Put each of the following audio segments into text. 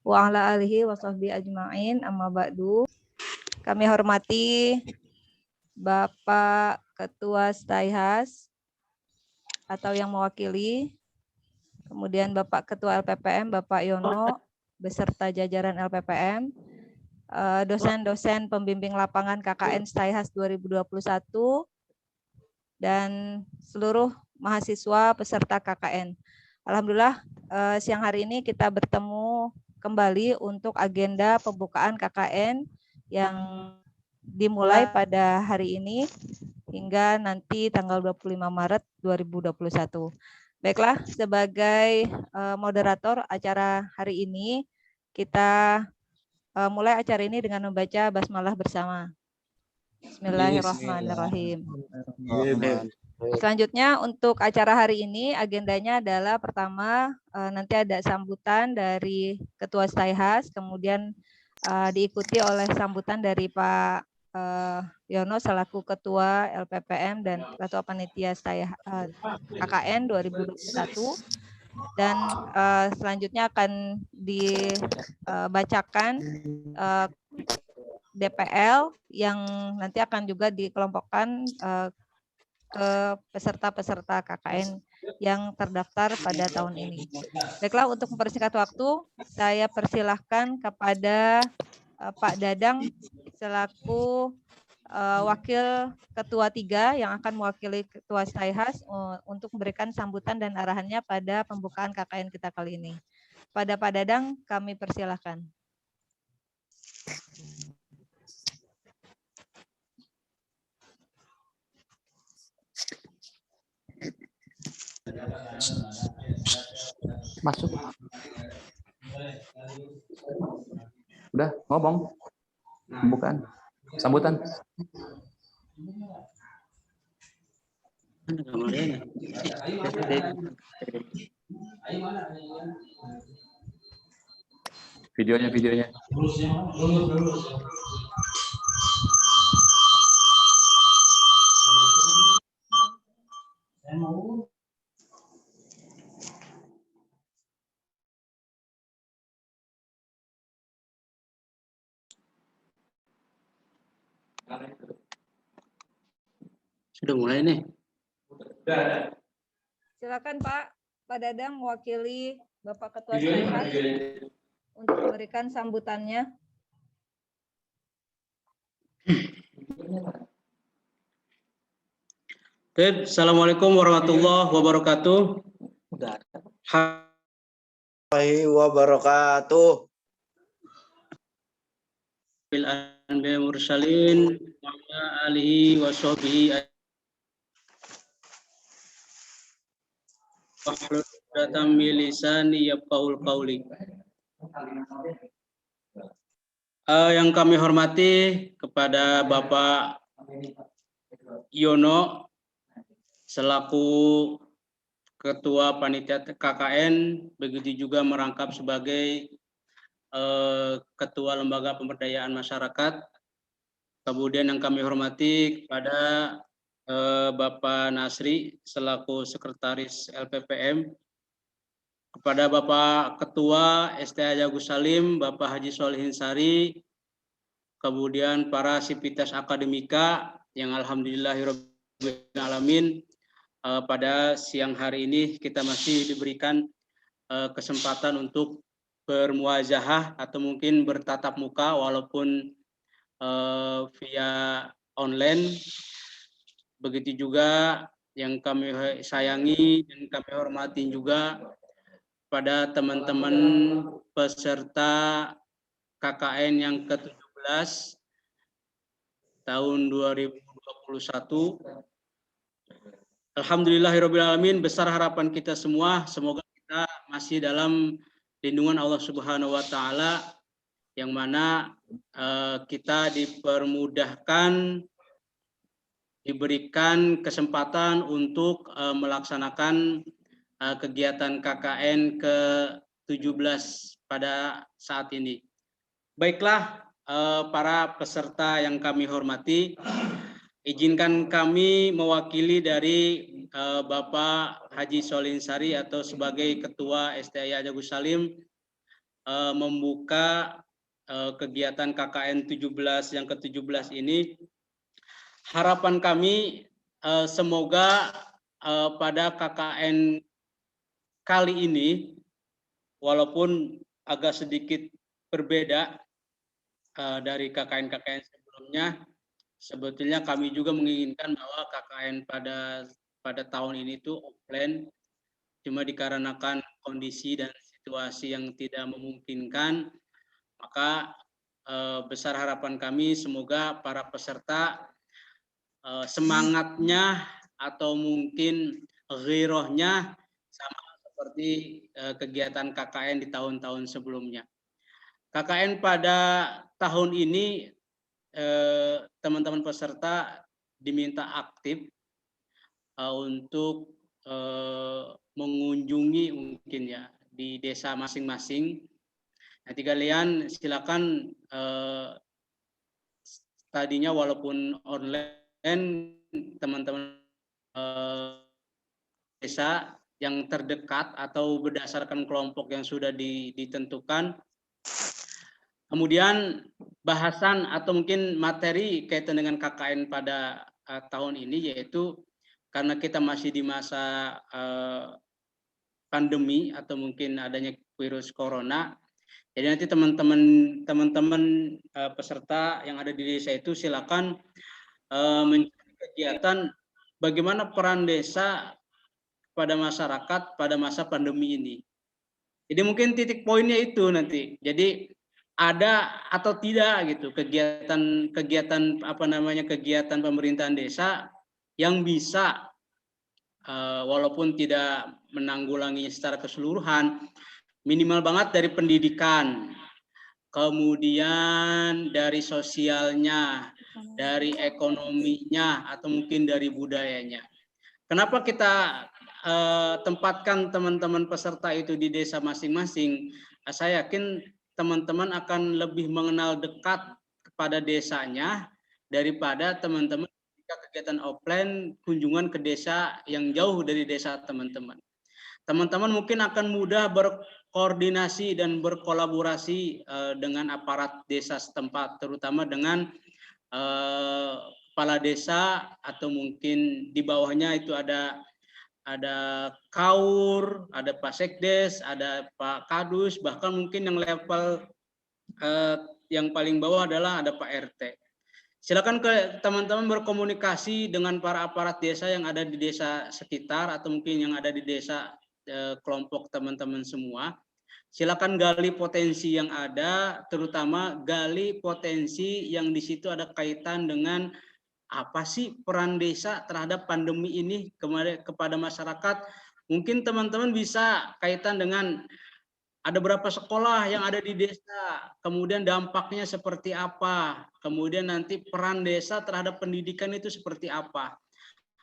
wa ala alihi wa sahbihi ajma'in, amma ba'du. Kami hormati Bapak Ketua Staihas atau yang mewakili, kemudian Bapak Ketua LPPM, Bapak Yono, beserta jajaran LPPM, dosen-dosen pembimbing lapangan KKN Staihas 2021, dan seluruh mahasiswa peserta KKN. Alhamdulillah, siang hari ini kita bertemu kembali untuk agenda pembukaan KKN yang dimulai pada hari ini hingga nanti tanggal 25 Maret 2021. Baiklah, sebagai moderator acara hari ini, kita mulai acara ini dengan membaca basmalah bersama. Bismillahirrahmanirrahim. Selanjutnya untuk acara hari ini agendanya adalah pertama nanti ada sambutan dari Ketua Staihas, kemudian diikuti oleh sambutan dari Pak Yono selaku Ketua LPPM dan Ketua Panitia KKN 2021, dan selanjutnya akan dibacakan DPL yang nanti akan juga dikelompokkan ke peserta-peserta KKN yang terdaftar pada tahun ini. Baiklah, untuk mempersingkat waktu, saya persilahkan kepada Pak Dadang selaku Wakil Ketua 3 yang akan mewakili Ketua Staihas untuk memberikan sambutan dan arahannya pada pembukaan KKN kita kali ini. Pada Pak Dadang, kami persilahkan. Masuk. Udah ngomong. Bukan. Sambutan. Videonya. Sudah mulai nih. Silakan Pak Dadang mewakili Bapak Ketua Staihas untuk memberikan sambutannya. Baik, Assalamualaikum warahmatullahi wabarakatuh. Wabarakatuh. Bil anbiya mursalin wa ala alihi wa sahbihi wahlul 'uqdatam min lisani yafqahul qawli. Yang kami hormati kepada Bapak Yono selaku Ketua Panitia KKN, begitu juga merangkap sebagai Ketua Lembaga Pemberdayaan Masyarakat. Kemudian yang kami hormati kepada Bapak Nasri selaku Sekretaris LPPM, kepada Bapak Ketua STH Agus Salim, Bapak Haji Solihin Sari, kemudian para sivitas akademika yang alhamdulillahirabbil alamin pada siang hari ini kita masih diberikan kesempatan untuk bermuazahah atau mungkin bertatap muka walaupun via online. Begitu juga yang kami sayangi dan kami hormati juga pada teman-teman peserta KKN yang ke-17 tahun 2021. Alhamdulillahirabbil alamin, besar harapan kita semua semoga kita masih dalam lindungan Allah Subhanahu wa taala, yang mana kita dipermudahkan, diberikan kesempatan untuk melaksanakan kegiatan KKN ke-17 pada saat ini. Baiklah, para peserta yang kami hormati, izinkan kami mewakili dari Bapak Haji Solihin Sari atau sebagai Ketua STH Agus Salim membuka kegiatan KKN 17 yang ke-17 ini. Harapan kami semoga pada KKN kali ini, walaupun agak sedikit berbeda dari KKN-KKN sebelumnya, sebetulnya kami juga menginginkan bahwa KKN pada tahun ini tuh offline, cuma dikarenakan kondisi dan situasi yang tidak memungkinkan, maka besar harapan kami semoga para peserta semangatnya atau mungkin ghirohnya sama seperti kegiatan KKN di tahun-tahun sebelumnya. KKN pada tahun ini teman-teman peserta diminta aktif untuk mengunjungi mungkin ya di desa masing-masing. Nanti kalian silakan tadinya walaupun online teman-teman desa yang terdekat atau berdasarkan kelompok yang sudah ditentukan. Kemudian bahasan atau mungkin materi kaitan dengan KKN pada tahun ini, yaitu karena kita masih di masa pandemi atau mungkin adanya virus corona. Jadi nanti teman-teman peserta yang ada di desa itu silakan mencari kegiatan bagaimana peran desa pada masyarakat pada masa pandemi ini. Jadi mungkin titik poinnya itu nanti. Jadi ada atau tidak gitu kegiatan kegiatan pemerintahan desa yang bisa walaupun tidak menanggulangi secara keseluruhan, minimal banget dari pendidikan, kemudian dari sosialnya, dari ekonominya, atau mungkin dari budayanya. Kenapa kita tempatkan teman-teman peserta itu di desa masing-masing? Saya yakin teman-teman akan lebih mengenal dekat kepada desanya daripada teman-teman ketika kegiatan offline kunjungan ke desa yang jauh dari desa teman-teman. Teman-teman mungkin akan mudah berkoordinasi dan berkolaborasi dengan aparat desa setempat, terutama dengan kepala desa atau mungkin di bawahnya itu ada KAUR, ada Pak Sekdes, ada Pak Kadus, bahkan mungkin yang level yang paling bawah adalah ada Pak RT. Silakan ke teman-teman berkomunikasi dengan para aparat desa yang ada di desa sekitar atau mungkin yang ada di desa kelompok teman-teman semua. Silakan gali potensi yang ada, terutama gali potensi yang di situ ada kaitan dengan apa sih peran desa terhadap pandemi ini kepada masyarakat. Mungkin teman-teman bisa kaitan dengan ada berapa sekolah yang ada di desa, kemudian dampaknya seperti apa, kemudian nanti peran desa terhadap pendidikan itu seperti apa.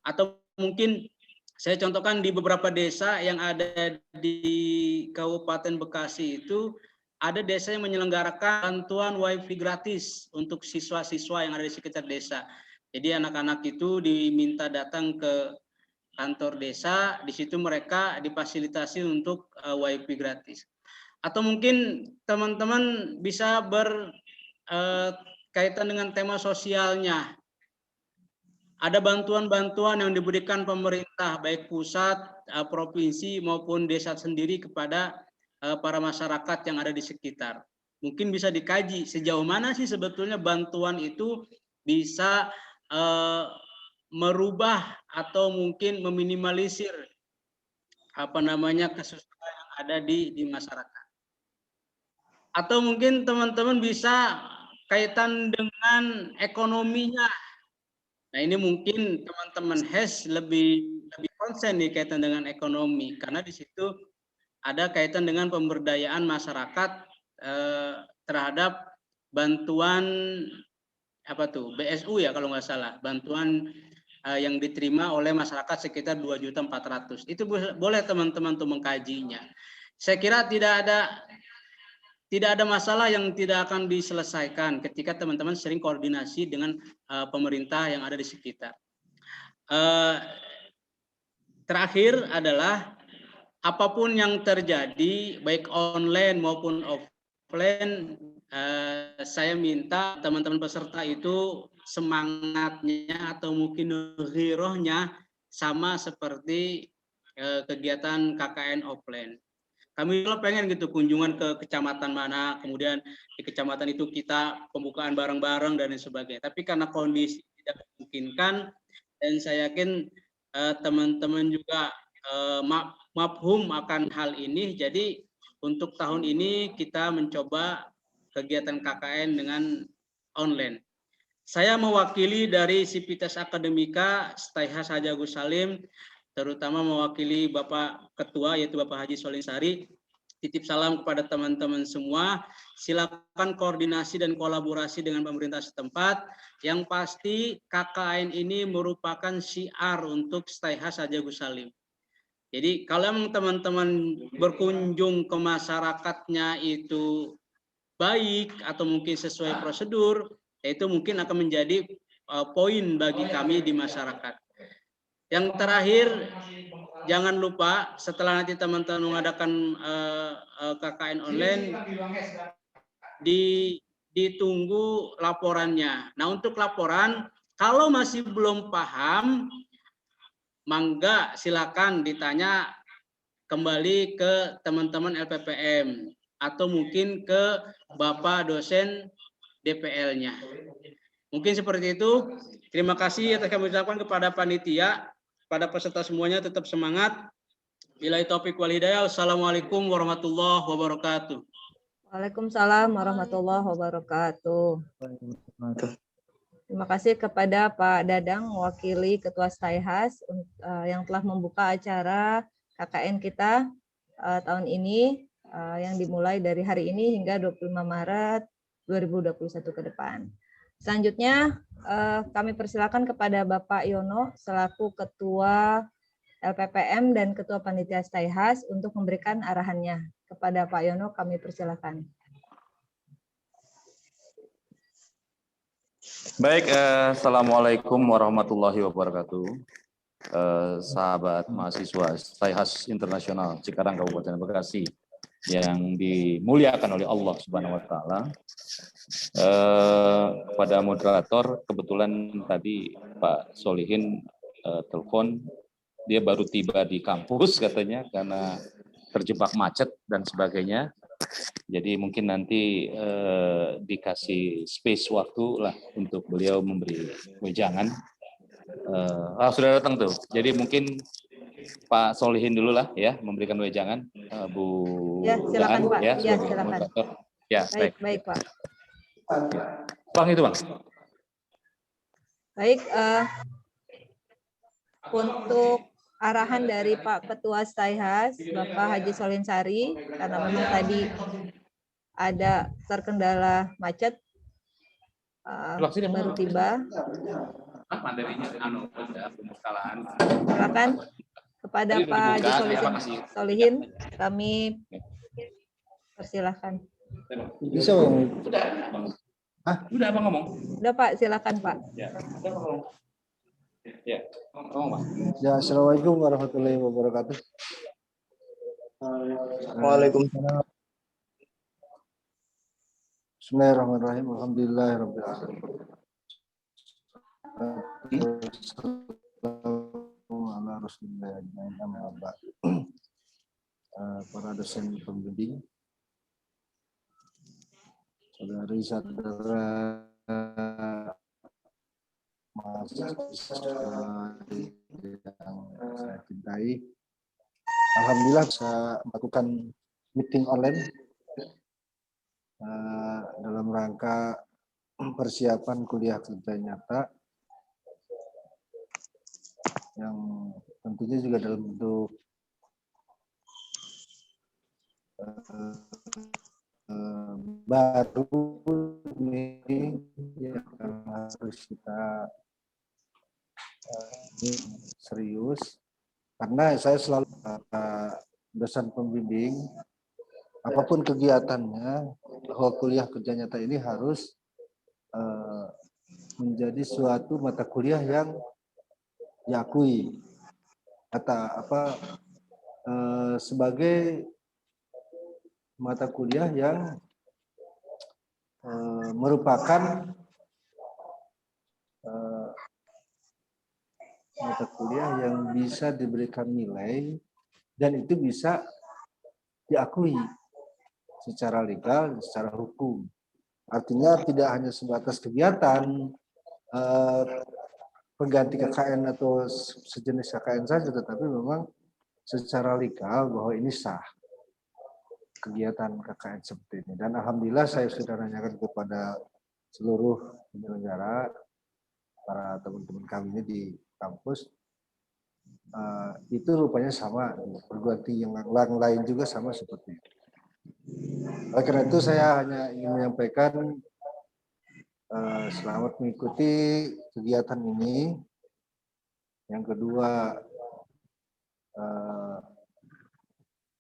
Atau mungkin saya contohkan di beberapa desa yang ada di Kabupaten Bekasi itu, ada desa yang menyelenggarakan bantuan wifi gratis untuk siswa-siswa yang ada di sekitar desa. Jadi anak-anak itu diminta datang ke kantor desa, di situ mereka difasilitasi untuk wifi gratis. Atau mungkin teman-teman bisa berkaitan dengan tema sosialnya. Ada bantuan-bantuan yang diberikan pemerintah, baik pusat, provinsi maupun desa sendiri kepada para masyarakat yang ada di sekitar. Mungkin bisa dikaji sejauh mana sih sebetulnya bantuan itu bisa merubah atau mungkin meminimalisir kesusahan yang ada di masyarakat. Atau mungkin teman-teman bisa kaitan dengan ekonominya. Nah, ini mungkin teman-teman HES lebih konsen nih kaitan dengan ekonomi, karena di situ ada kaitan dengan pemberdayaan masyarakat terhadap bantuan BSU ya kalau nggak salah, bantuan yang diterima oleh masyarakat sekitar 2.400.000. Itu boleh teman-teman tuh mengkajinya. Saya kira tidak ada masalah yang tidak akan diselesaikan ketika teman-teman sering koordinasi dengan pemerintah yang ada di sekitar. Terakhir adalah apapun yang terjadi, baik online maupun offline, saya minta teman-teman peserta itu semangatnya atau mungkin ghirohnya sama seperti kegiatan KKN offline. Kami kalau pengen gitu kunjungan ke kecamatan mana, kemudian di kecamatan itu kita pembukaan bareng-bareng dan lain sebagainya. Tapi karena kondisi tidak memungkinkan, dan saya yakin teman-teman juga mafhum akan hal ini. Jadi untuk tahun ini kita mencoba kegiatan KKN dengan online. Saya mewakili dari Sivitas Akademika Staihas Haji Agus Salim, terutama mewakili Bapak Ketua yaitu Bapak Haji Solinsari. Titip salam kepada teman-teman semua. Silakan koordinasi dan kolaborasi dengan pemerintah setempat. Yang pasti KKN ini merupakan syiar untuk Staihas Haji Agus Salim. Jadi kalau memang teman-teman berkunjung ke masyarakatnya itu baik atau mungkin sesuai prosedur, itu mungkin akan menjadi poin bagi kami di masyarakat. Yang terakhir, jangan lupa setelah nanti teman-teman mengadakan KKN online, ditunggu laporannya. Nah, untuk laporan, kalau masih belum paham, mangga silakan ditanya kembali ke teman-teman LPPM atau mungkin ke Bapak dosen DPL-nya. Mungkin seperti itu. Terima kasih atas kami ucapkan kepada panitia, pada peserta semuanya tetap semangat. Billahi taufiq wal hidayah. Wassalamualaikum warahmatullahi wabarakatuh. Waalaikumsalam warahmatullahi wabarakatuh. Terima kasih kepada Pak Dadang, mewakili Ketua Staihas yang telah membuka acara KKN kita tahun ini yang dimulai dari hari ini hingga 25 Maret 2021 ke depan. Selanjutnya kami persilakan kepada Bapak Yono selaku Ketua LPPM dan Ketua Panitia Staihas untuk memberikan arahannya. Kepada Pak Yono kami persilakan. Baik, assalamualaikum warahmatullahi wabarakatuh. Sahabat mahasiswa Staihas Internasional Cikarang Kabupaten Bekasi yang dimuliakan oleh Allah Subhanahu Wa Taala. Kepada moderator, kebetulan tadi Pak Solihin telepon, dia baru tiba di kampus katanya karena terjebak macet dan sebagainya. Jadi mungkin nanti dikasih space waktu lah untuk beliau memberi wejangan. Sudah datang tuh. Jadi mungkin Pak Solihin dulu lah ya memberikan wejangan. Bu Ya, silakan Pak. ya, Ya, silakan. moderator. Ya, baik Pak. Bang itu Bang. Baik, untuk arahan dari Pak Ketua Staihas, Bapak Haji Solinsari, karena memang tadi ada terkendala macet, baru tiba. Silakan kepada Pak Haji Solihin, kami persilahkan. Bisa Bang? Udah apa ngomong? Udah Pak, silakan Pak. Ya, udah ngomong. Ya, ngomong Pak. Ya, assalamualaikum warahmatullahi wabarakatuh. Waalaikumsalam. Bismillahirrahmanirrahim. Alhamdulillahirabbil alamin. Ala Rasulillah ajmain, amma ba'd. Para dosen pembimbing, saudara mahasiswa yang saya cintai, alhamdulillah bisa melakukan meeting online dalam rangka persiapan kuliah kerja nyata yang tentunya juga dalam bentuk baru ini yang harus kita serius, karena saya selalu dosen pembimbing, apapun kegiatannya, bahwa kuliah kerja nyata ini harus menjadi suatu mata kuliah yang diakui, sebagai mata kuliah yang merupakan mata kuliah yang bisa diberikan nilai dan itu bisa diakui secara legal, secara hukum. Artinya tidak hanya sebatas kegiatan pengganti KKN atau sejenis KKN saja, tetapi memang secara legal bahwa ini sah kegiatan KKN seperti ini. Dan alhamdulillah saya sudah nanyakan kepada seluruh penyelenggara, para teman-teman kami ini di kampus, itu rupanya sama, perguruan tinggi yang lain juga sama seperti itu. Oleh karena itu saya hanya ingin menyampaikan selamat mengikuti kegiatan ini. Yang kedua,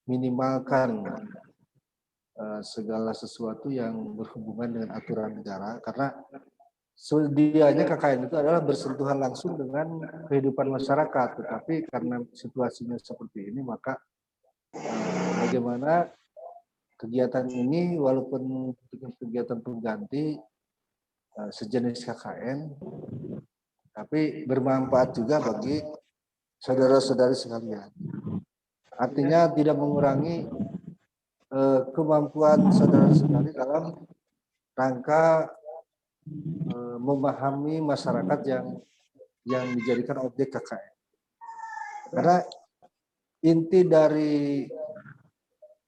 minimalkan segala sesuatu yang berhubungan dengan aturan negara, karena sedianya KKN itu adalah bersentuhan langsung dengan kehidupan masyarakat, tetapi karena situasinya seperti ini, maka bagaimana kegiatan ini walaupun kegiatan pengganti sejenis KKN, tapi bermanfaat juga bagi saudara-saudari sekalian. Artinya tidak mengurangi kemampuan saudara-saudari dalam rangka memahami masyarakat yang dijadikan objek KKN. Karena inti dari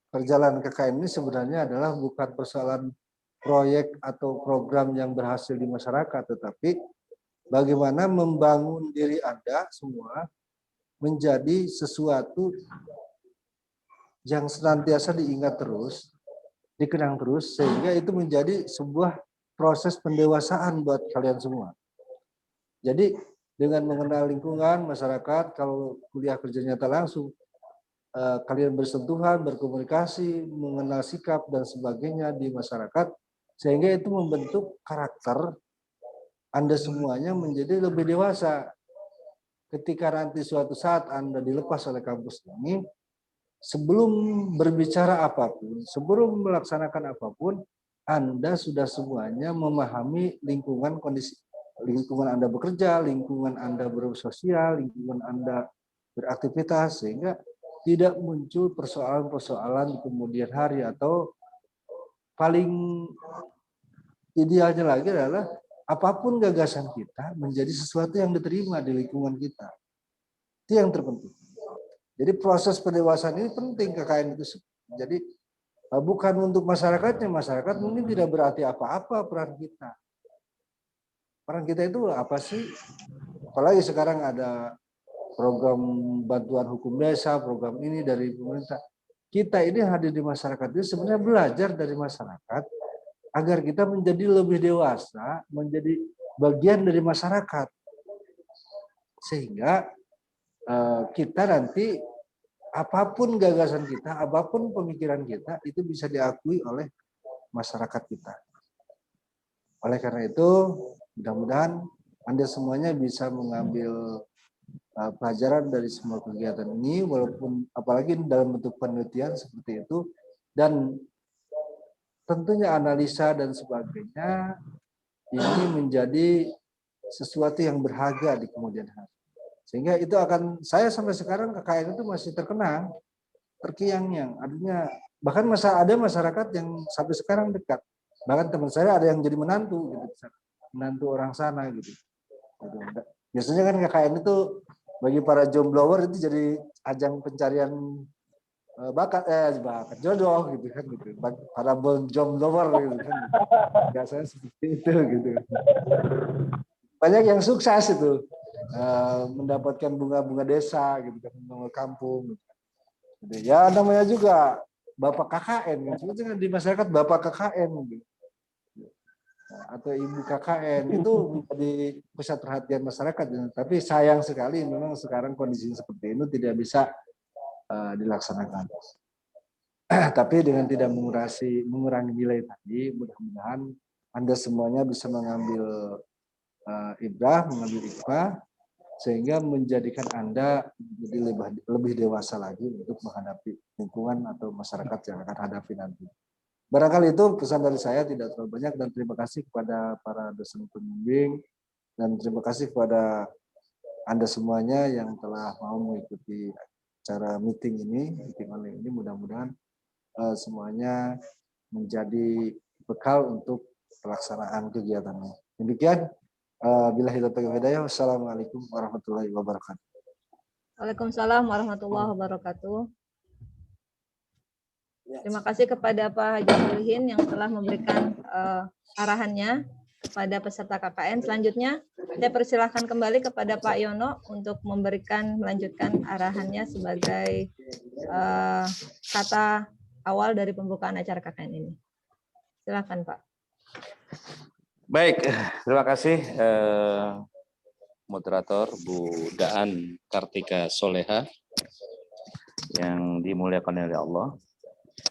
perjalanan KKN ini sebenarnya adalah bukan persoalan proyek atau program yang berhasil di masyarakat, tetapi bagaimana membangun diri Anda semua menjadi sesuatu yang senantiasa diingat terus, dikenang terus, sehingga itu menjadi sebuah proses pendewasaan buat kalian semua. Jadi dengan mengenal lingkungan masyarakat, kalau kuliah kerja nyata langsung, kalian bersentuhan, berkomunikasi, mengenal sikap dan sebagainya di masyarakat, sehingga itu membentuk karakter Anda semuanya menjadi lebih dewasa. Ketika nanti suatu saat Anda dilepas oleh kampus ini, sebelum berbicara apapun, sebelum melaksanakan apapun, Anda sudah semuanya memahami lingkungan, kondisi lingkungan Anda bekerja, lingkungan Anda bersosial, lingkungan Anda beraktivitas, sehingga tidak muncul persoalan-persoalan di kemudian hari, atau paling idealnya lagi adalah apapun gagasan kita menjadi sesuatu yang diterima di lingkungan kita. Itu yang terpenting. Jadi proses pendewasaan ini penting KKN itu. Jadi bukan untuk masyarakatnya, masyarakat mungkin tidak berarti apa-apa peran kita. Peran kita itu apa sih? Apalagi sekarang ada program bantuan hukum desa, program ini dari pemerintah. Kita ini hadir di masyarakat itu sebenarnya belajar dari masyarakat agar kita menjadi lebih dewasa, menjadi bagian dari masyarakat. Sehingga kita nanti apapun gagasan kita, apapun pemikiran kita, itu bisa diakui oleh masyarakat kita. Oleh karena itu, mudah-mudahan Anda semuanya bisa mengambil pelajaran dari semua kegiatan ini, walaupun apalagi dalam bentuk penelitian seperti itu, dan tentunya analisa dan sebagainya, ini menjadi sesuatu yang berharga di kemudian hari. Sehingga itu akan, saya sampai sekarang KKN itu masih terkenang, terkiang-yang. Artinya bahkan ada masyarakat yang sampai sekarang dekat. Bahkan teman saya ada yang jadi menantu gitu, menantu orang sana gitu. Biasanya kan KKN itu bagi para jomblower itu jadi ajang pencarian bakat jodoh gitu kan gitu. Para jomblower gitu kan. Biasanya seperti itu gitu. Banyak yang sukses itu. Mendapatkan bunga-bunga desa gitu kan, bunga kampung gitu. Ya namanya juga bapak KKN kan, sebetulnya di masyarakat bapak KKN gitu. Atau ibu KKN itu menjadi pusat perhatian masyarakat, tapi sayang sekali memang sekarang kondisi seperti ini tidak bisa dilaksanakan. Tapi dengan tidak mengurangi nilai tadi, mudah-mudahan Anda semuanya bisa mengambil ibrah, mengambil hikmah, sehingga menjadikan Anda menjadi lebih dewasa lagi untuk menghadapi lingkungan atau masyarakat yang akan hadapi nanti. Barangkali itu pesan dari saya, tidak terlalu banyak, dan terima kasih kepada para dosen pembimbing dan terima kasih kepada Anda semuanya yang telah mau mengikuti acara meeting online ini. Mudah-mudahan semuanya menjadi bekal untuk pelaksanaan kegiatannya. Demikian, billahi taufiq wal hidayah. Wassalamualaikum warahmatullahi wabarakatuh. Waalaikumsalam warahmatullahi wabarakatuh. Terima kasih kepada Pak Haji Solihin yang telah memberikan arahannya kepada peserta KKN. Selanjutnya, saya persilahkan kembali kepada Pak Yono untuk melanjutkan arahannya sebagai kata awal dari pembukaan acara KKN ini. Silakan, Pak. Baik, terima kasih moderator Bu Daan Kartika Soleha yang dimuliakan oleh Allah.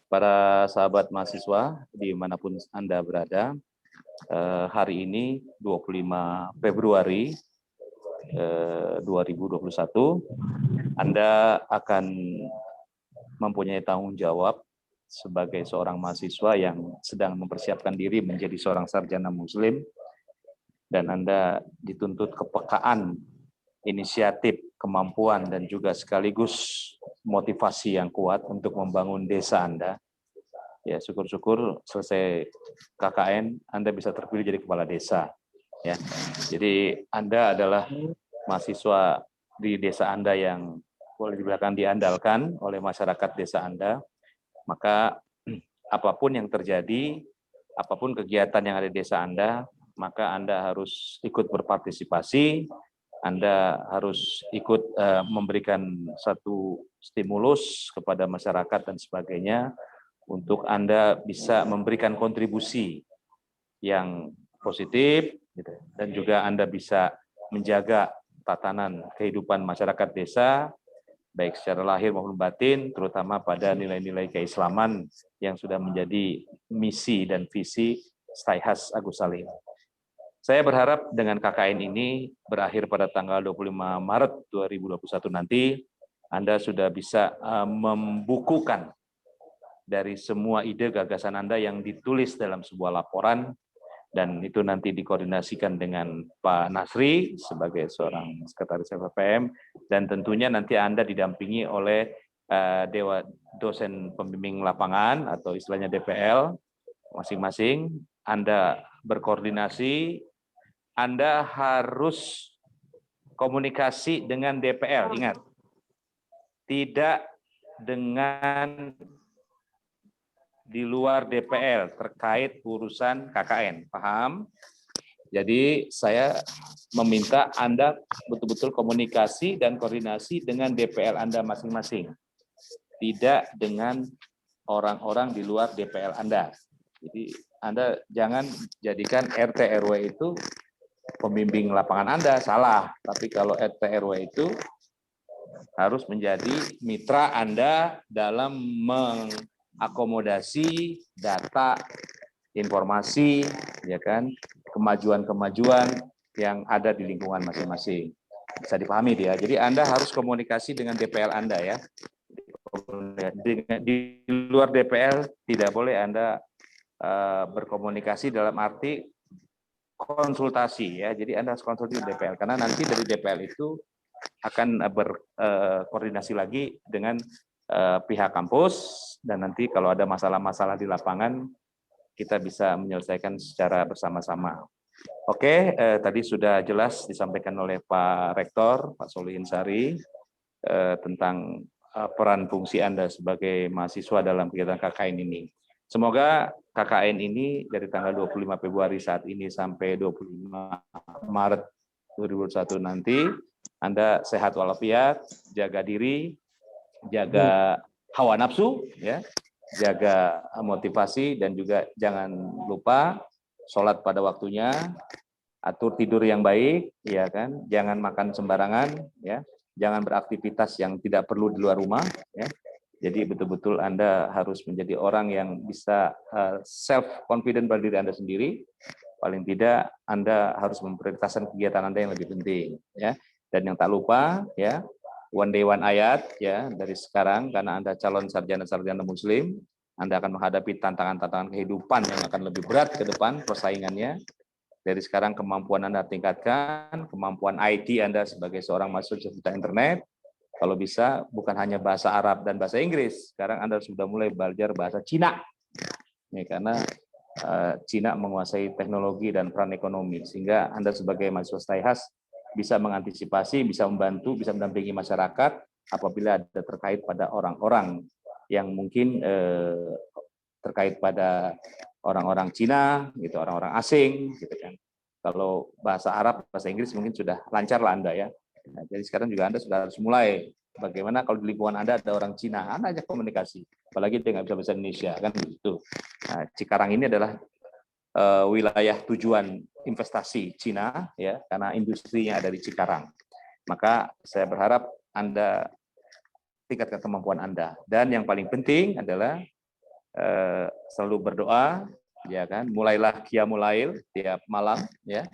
Para sahabat mahasiswa dimanapun Anda berada, hari ini 25 Februari 2021, Anda akan mempunyai tanggung jawab sebagai seorang mahasiswa yang sedang mempersiapkan diri menjadi seorang sarjana muslim, dan Anda dituntut kepekaan, inisiatif, kemampuan, dan juga sekaligus motivasi yang kuat untuk membangun desa Anda. Ya, syukur-syukur selesai KKN Anda bisa terpilih jadi kepala desa. Ya, jadi Anda adalah mahasiswa di desa Anda yang boleh dibilang diandalkan oleh masyarakat desa Anda. Maka apapun yang terjadi, apapun kegiatan yang ada di desa Anda, maka Anda harus ikut berpartisipasi. Anda harus ikut memberikan satu stimulus kepada masyarakat dan sebagainya untuk Anda bisa memberikan kontribusi yang positif, gitu. Dan juga Anda bisa menjaga tatanan kehidupan masyarakat desa, baik secara lahir maupun batin, terutama pada nilai-nilai keislaman yang sudah menjadi misi dan visi Stayhas Agus Salim. Saya berharap dengan KKN ini berakhir pada tanggal 25 Maret 2021 nanti, Anda sudah bisa membukukan dari semua ide gagasan Anda yang ditulis dalam sebuah laporan, dan itu nanti dikoordinasikan dengan Pak Nasri sebagai seorang sekretaris FPM, dan tentunya nanti Anda didampingi oleh Dewa Dosen Pembimbing Lapangan atau istilahnya DPL masing-masing. Anda berkoordinasi, Anda harus komunikasi dengan DPL, ingat, tidak dengan di luar DPL terkait urusan KKN, paham? Jadi saya meminta Anda betul-betul komunikasi dan koordinasi dengan DPL Anda masing-masing, tidak dengan orang-orang di luar DPL Anda. Jadi Anda jangan jadikan RT RW itu pembimbing lapangan Anda, salah. Tapi kalau RT RW itu harus menjadi mitra Anda dalam mengakomodasi data, informasi, ya kan, kemajuan-kemajuan yang ada di lingkungan masing-masing. Bisa dipahami dia. Jadi Anda harus komunikasi dengan DPL Anda ya. Di luar DPL tidak boleh Anda berkomunikasi dalam arti konsultasi ya. Jadi Anda harus konsultasi di DPL karena nanti dari DPL itu akan berkoordinasi lagi dengan pihak kampus, dan nanti kalau ada masalah-masalah di lapangan kita bisa menyelesaikan secara bersama-sama. Oke, tadi sudah jelas disampaikan oleh Pak Rektor, Pak Solihin Sari, tentang peran fungsi Anda sebagai mahasiswa dalam kegiatan KKN ini. Semoga KKN ini dari tanggal 25 Februari saat ini sampai 25 Maret 2021 nanti, Anda sehat walafiat, jaga diri, jaga hawa nafsu, ya, jaga motivasi, dan juga jangan lupa sholat pada waktunya, atur tidur yang baik, ya kan, jangan makan sembarangan, ya, jangan beraktivitas yang tidak perlu di luar rumah, ya. Jadi betul-betul Anda harus menjadi orang yang bisa self confident pada diri Anda sendiri. Paling tidak Anda harus memprioritaskan kegiatan Anda yang lebih penting, ya. Dan yang tak lupa ya, one day one ayat ya, dari sekarang karena Anda calon sarjana-sarjana muslim, Anda akan menghadapi tantangan-tantangan kehidupan yang akan lebih berat ke depan persaingannya. Dari sekarang kemampuan Anda tingkatkan, kemampuan IT Anda sebagai seorang mahasiswa internet. Kalau bisa bukan hanya bahasa Arab dan bahasa Inggris, sekarang Anda sudah mulai belajar bahasa Cina. Ya, karena Cina menguasai teknologi dan peran ekonomi, sehingga Anda sebagai mahasiswa STAIHAS bisa mengantisipasi, bisa membantu, bisa mendampingi masyarakat apabila ada terkait pada orang-orang yang mungkin terkait pada orang-orang Cina, gitu, orang-orang asing, gitu kan. Kalau bahasa Arab, bahasa Inggris mungkin sudah lancar lah Anda ya. Nah, jadi sekarang juga Anda sudah harus mulai bagaimana kalau di lingkungan Anda ada orang Cina, Anda ajak komunikasi, apalagi dia nggak bisa bahasa Indonesia kan gitu. Nah, Cikarang ini adalah wilayah tujuan investasi Cina ya, karena industrinya ada di Cikarang. Maka saya berharap Anda tingkatkan kemampuan Anda, dan yang paling penting adalah selalu berdoa ya kan, mulailah qiyamul lail tiap malam ya,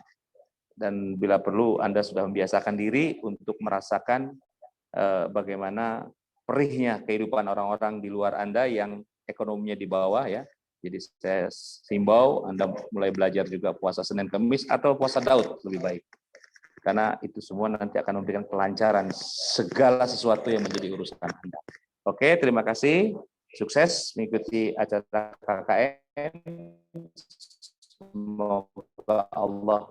dan bila perlu Anda sudah membiasakan diri untuk merasakan bagaimana perihnya kehidupan orang-orang di luar Anda yang ekonominya di bawah ya. Jadi saya himbau Anda mulai belajar juga puasa Senin Kamis atau puasa Daud lebih baik. Karena itu semua nanti akan memberikan kelancaran segala sesuatu yang menjadi urusan Anda. Oke, terima kasih. Sukses mengikuti acara KKN. Semoga Allah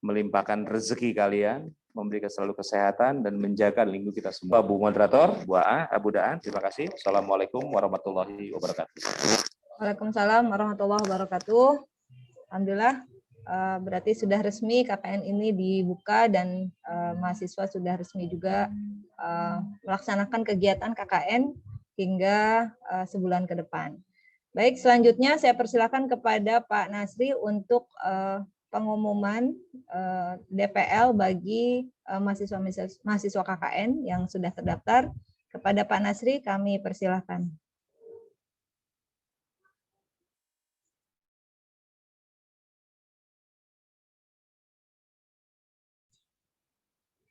melimpahkan rezeki kalian, memberikan selalu kesehatan dan menjaga lingkungan kita semua. Bu Moderator, Bu Abu Daan, terima kasih. Assalamualaikum warahmatullahi wabarakatuh. Waalaikumsalam warahmatullahi wabarakatuh. Alhamdulillah, berarti sudah resmi KKN ini dibuka dan mahasiswa sudah resmi juga melaksanakan kegiatan KKN hingga sebulan ke depan. Baik, selanjutnya saya persilakan kepada Pak Nasri untuk pengumuman DPL bagi mahasiswa KKN yang sudah terdaftar. Kepada Pak Nasri kami persilakan.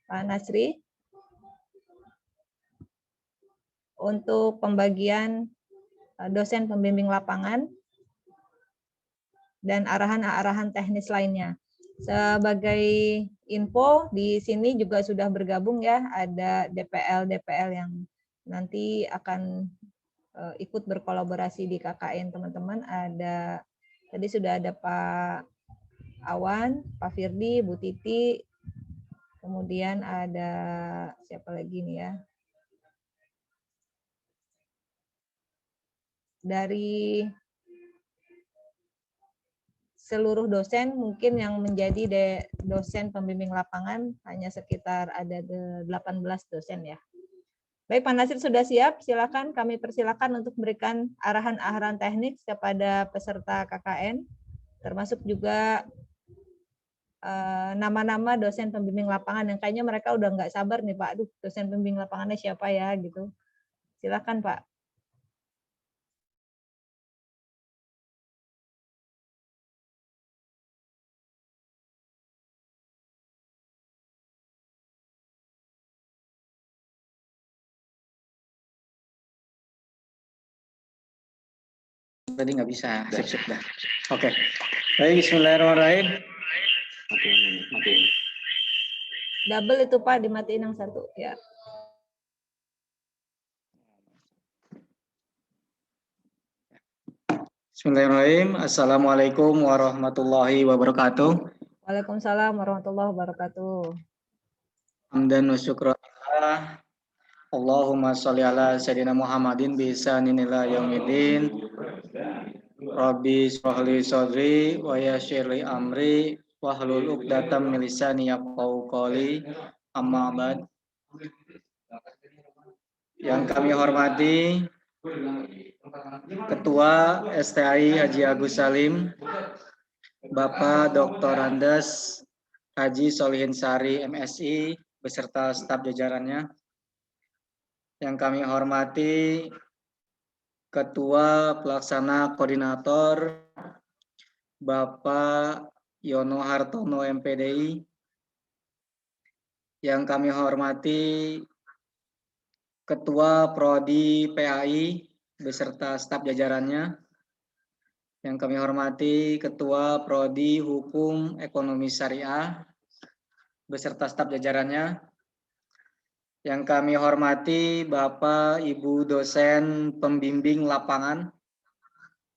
Pak Nasri, untuk pembagian dosen pembimbing lapangan dan arahan-arahan teknis lainnya. Sebagai info, di sini juga sudah bergabung ya, ada DPL yang nanti akan ikut berkolaborasi di KKN teman-teman. Ada tadi sudah ada Pak Awan, Pak Firdi, Bu Titi, kemudian ada siapa lagi nih ya? Dari seluruh dosen mungkin yang menjadi dosen pembimbing lapangan hanya sekitar ada 18 dosen ya. Baik, Pak Nasir sudah siap, silakan kami persilakan untuk memberikan arahan-arahan teknik kepada peserta KKN, termasuk juga nama-nama dosen pembimbing lapangan yang kayaknya mereka udah nggak sabar nih Pak, aduh dosen pembimbing lapangannya siapa ya gitu. Silakan Pak. Tadi nggak bisa, sip dah. Oke. Baik, bismillahirrahmanirrahim. Matiin. Double itu Pak, dimatiin yang satu ya. Bismillahirrahmanirrahim. Assalamualaikum warahmatullahi wabarakatuh. Waalaikumsalam warahmatullahi wabarakatuh. Hamdan wa syukran. Allahumma sholli ala sayyidina Muhammadin bi ihsanin ila yaumil. Rabbi shrah li sadri wa yassir li amri wahlul 'uqdatam min lisani yafqahu qawli. Amma ba'd. Yang kami hormati Ketua STI Haji Agus Salim, Bapak Dr. Andes Haji Solihin Sari MSI beserta staf jajarannya. Yang kami hormati Ketua Pelaksana Koordinator Bapak Yono Hartono MPDI, yang kami hormati Ketua Prodi PAI beserta staf jajarannya, yang kami hormati Ketua Prodi Hukum Ekonomi Syariah beserta staf jajarannya, yang kami hormati Bapak Ibu dosen pembimbing lapangan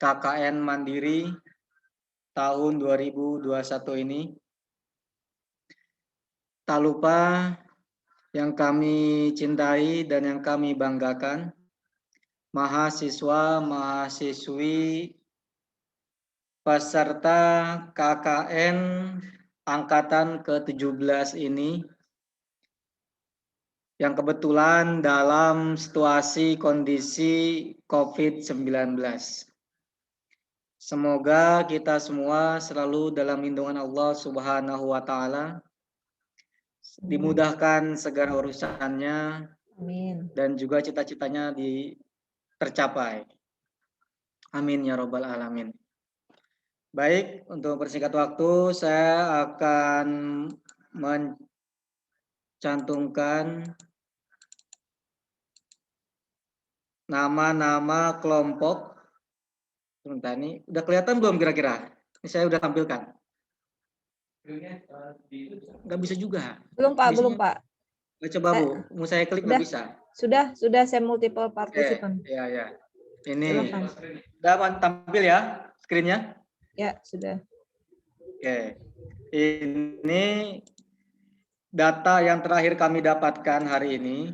KKN Mandiri tahun 2021 ini. Tak lupa yang kami cintai dan yang kami banggakan, mahasiswa, mahasiswi, peserta KKN angkatan ke-17 ini, yang kebetulan dalam situasi kondisi COVID-19. Semoga kita semua selalu dalam lindungan Allah Subhanahu wa Ta'ala, dimudahkan segala urusannya, Amin. dan juga cita-citanya tercapai. Amin ya Rabbal Alamin. Baik, untuk persingkat waktu, saya akan mencantumkan nama-nama kelompok. Sebentar, ini udah kelihatan belum kira-kira? Ini saya udah tampilkan. Nggak bisa juga. Belum Pak, Biasanya- belum Pak. Coba Bu, mau saya klik nggak bisa. Sudah saya multiple participant. Ya. Ini Silakan. udah tampil ya screen-nya? Ya, sudah. Oke. Ini data yang terakhir kami dapatkan hari ini.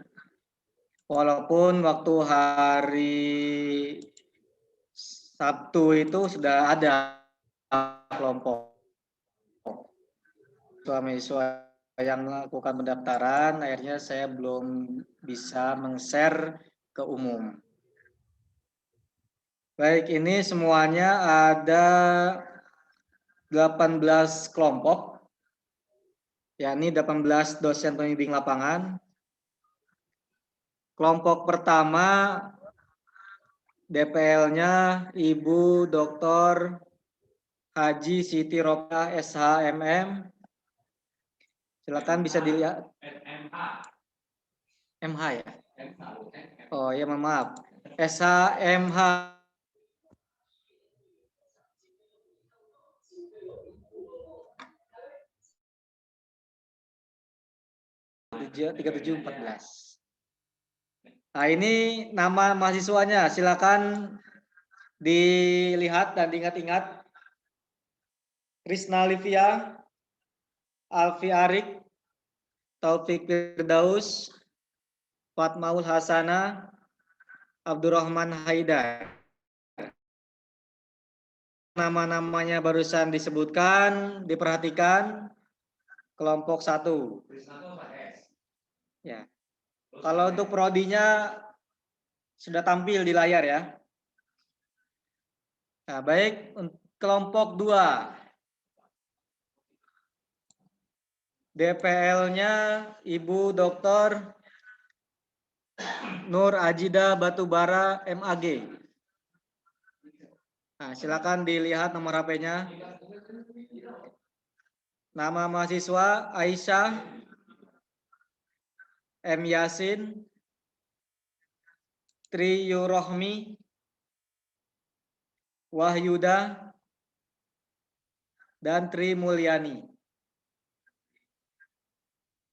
Walaupun waktu hari Sabtu itu sudah ada kelompok mahasiswa yang melakukan pendaftaran, akhirnya saya belum bisa meng-share ke umum. Baik, ini semuanya ada 18 kelompok, yakni 18 dosen pembimbing lapangan. Kelompok pertama DPL-nya Ibu Dr. Haji Siti Roka SHMM. Silakan bisa dilihat. MH ya? Oh ya, maaf. SHMH. Nah, ini nama mahasiswanya, silakan dilihat dan diingat-ingat. Krisna Livia, Alfi Arik, Taufik Firdaus, Fatmaul Hasana, Abdurrahman Haidar. Nama-namanya barusan disebutkan, diperhatikan. Kelompok 1. Ya. Kalau untuk prodinya sudah tampil di layar ya. Nah, baik, kelompok 2. DPL-nya Ibu Dr. Nur Ajida Batubara MAG. Nah, silakan dilihat nomor HP-nya. Nama mahasiswa Aisyah M. Yasin, Tri Yurohmi, Wahyuda, dan Tri Mulyani.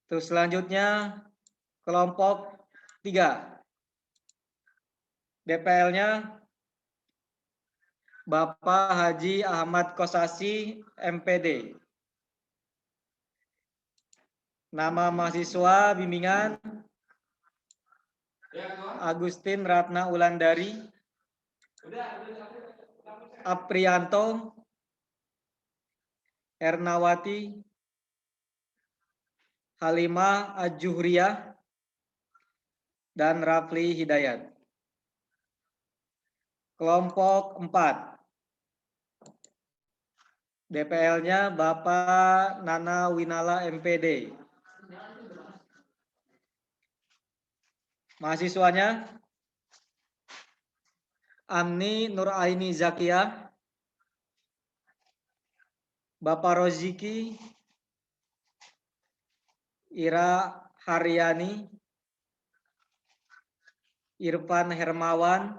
Terus selanjutnya kelompok 3. DPL-nya Bapak Haji Ahmad Kosasi MPD. Nama mahasiswa bimbingan Agustin Ratna Ulandari, Aprianto, Ernawati, Halimah Ajuhriyah, dan Rafli Hidayat. Kelompok 4. DPL-nya Bapak Nana Winala MPD. Mahasiswanya Amni Nuraini Zakia, Bapak Roziki, Ira Haryani, Irfan Hermawan,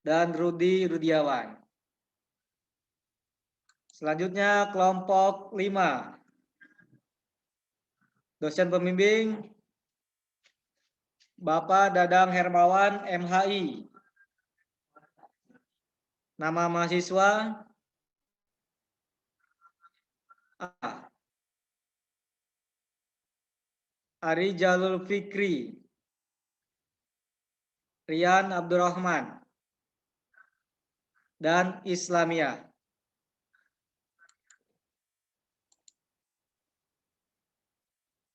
dan Rudi Rudiawan. Selanjutnya kelompok 5. Dosen pembimbing Bapak Dadang Hermawan, MHI. Nama mahasiswa A. Ari Jalul Fikri, Rian Abdurrahman, dan Islamiyah.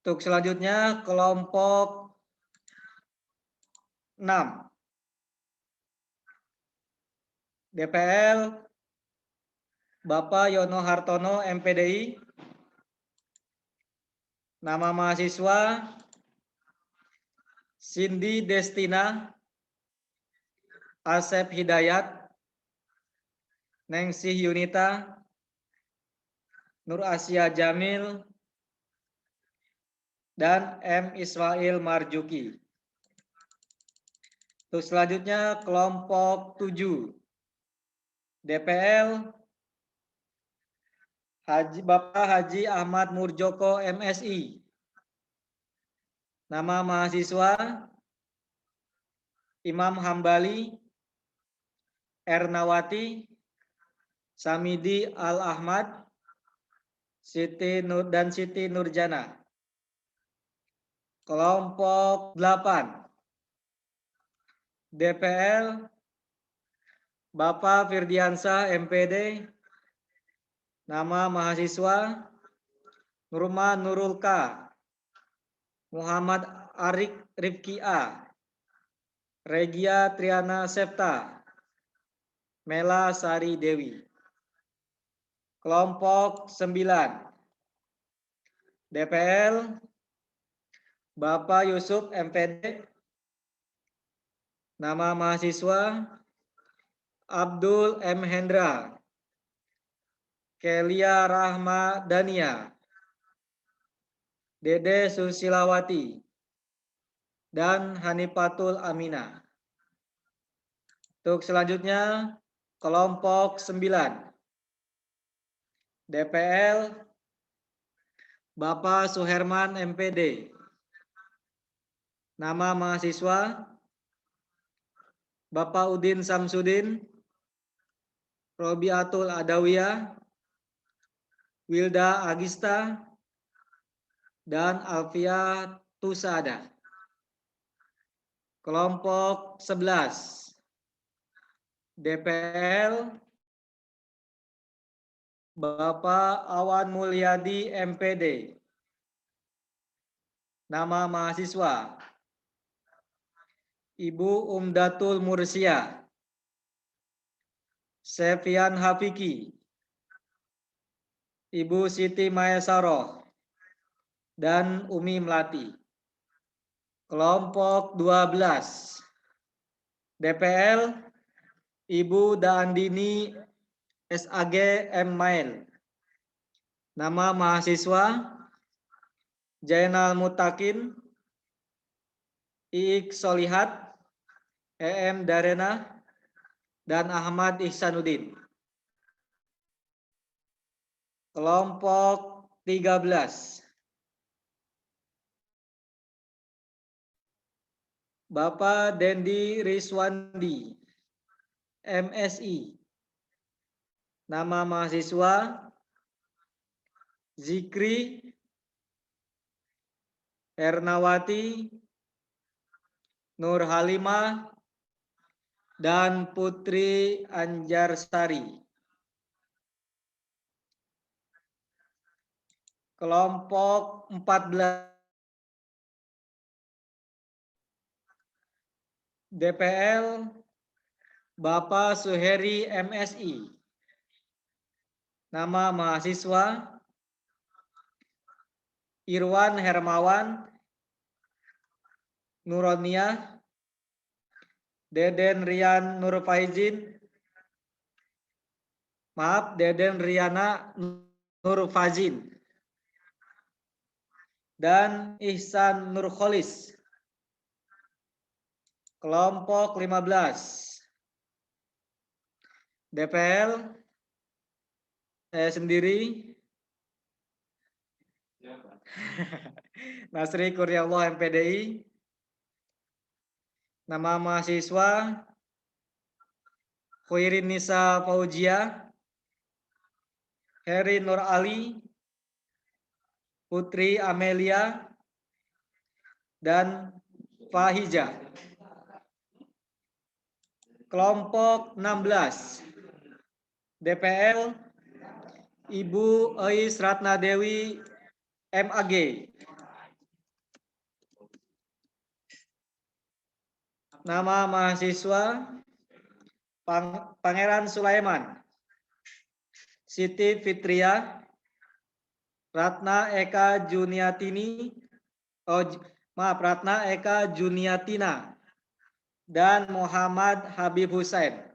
Untuk selanjutnya kelompok 6. DPL Bapak Yono Hartono, MPDI. Nama mahasiswa Cindy Destina, Asep Hidayat, Ningsih Yunita, Nur Asia Jamil, dan M. Ismail Marjuki. Terus selanjutnya kelompok 7. DPL Bapak Haji Ahmad Murjoko, MSI. Nama mahasiswa Imam Hambali, Ernawati, Samidi Al-Ahmad, Siti Nurjana. Kelompok 8. DPL Bapak Firdiansah, MPD. Nama mahasiswa Nurma Nurul K, Muhammad Arik Rifki A, Regia Triana Septa, Mela Sari Dewi. Kelompok 9. DPL Bapak Yusuf, MPD. Nama mahasiswa Abdul M. Hendra, Kelia Rahma Dania, Dede Susilawati, dan Hanifatul Amina. Untuk selanjutnya kelompok 9. DPL Bapak Suherman, MPD. Nama mahasiswa Bapak Udin Samsudin, Robiatul Adawiyah, Wilda Agista, dan Alfia Tusada. Kelompok 11. DPL Bapak Awan Mulyadi, MPD. Nama mahasiswa Ibu Umdatul Mursia, Sefian Hafiki, Ibu Siti Maesaroh, dan Umi Melati. Kelompok 12. DPL Ibu Daandini SAG M. Mail. Nama mahasiswa Jainal Mutakin, Iik Solihat, EM Darena, dan Ahmad Ihsanuddin. Kelompok 13. Bapak Dendi Riswandi, MSI. Nama mahasiswa Zikri Ernawati, Nur Halimah, dan Putri Anjarsari. Kelompok 14. DPL Bapak Suheri, MSI. Nama mahasiswa Irwan Hermawan, Nuroniah, Deden Rian Nurfaizin, Deden Riana Nurfazin, dan Ihsan Nurkholis. Kelompok 15. DPL, saya sendiri, Nasri Kurniaullah MPDI. Nama mahasiswa Khairin Nisa Fauzia, Heri Nur Ali, Putri Amelia, dan Fahija. Kelompok 16. DPL, Ibu Eis Ratna Dewi MAG. Nama mahasiswa Pangeran Sulaiman, Siti Fitria, Ratna Eka Juniatini, Ratna Eka Juniatina, dan Muhammad Habib Hussein.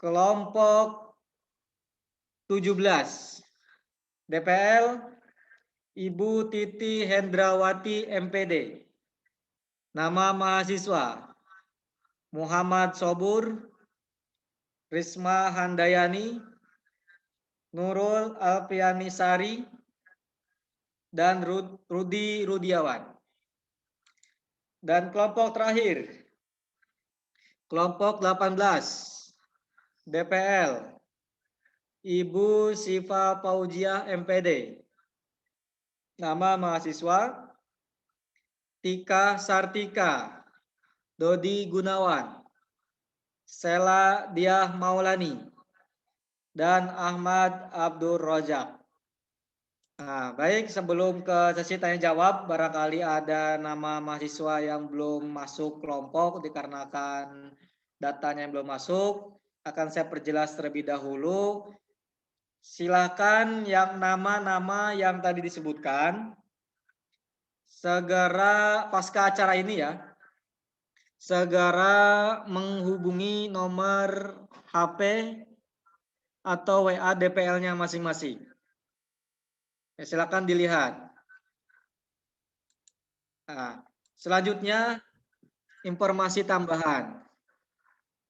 Kelompok 17. DPL, Ibu Titi Hendrawati MPD. Nama mahasiswa Muhammad Sobur, Risma Handayani, Nurul Alfianisari, dan Rudi Rudiawan. Dan kelompok terakhir, kelompok 18, DPL, Ibu Siva Fauzia MPD. Nama mahasiswa Tika Sartika, Dodi Gunawan, Sela Diah Maulani, dan Ahmad Abdur Rojak. Nah, baik, sebelum ke sesi tanya jawab, barangkali ada nama mahasiswa yang belum masuk kelompok dikarenakan datanya yang belum masuk, akan saya perjelas terlebih dahulu. Silakan yang nama-nama yang tadi disebutkan segera pasca acara ini ya, segera menghubungi nomor HP atau WA DPL-nya masing-masing. Ya, silakan dilihat. Nah, selanjutnya informasi tambahan.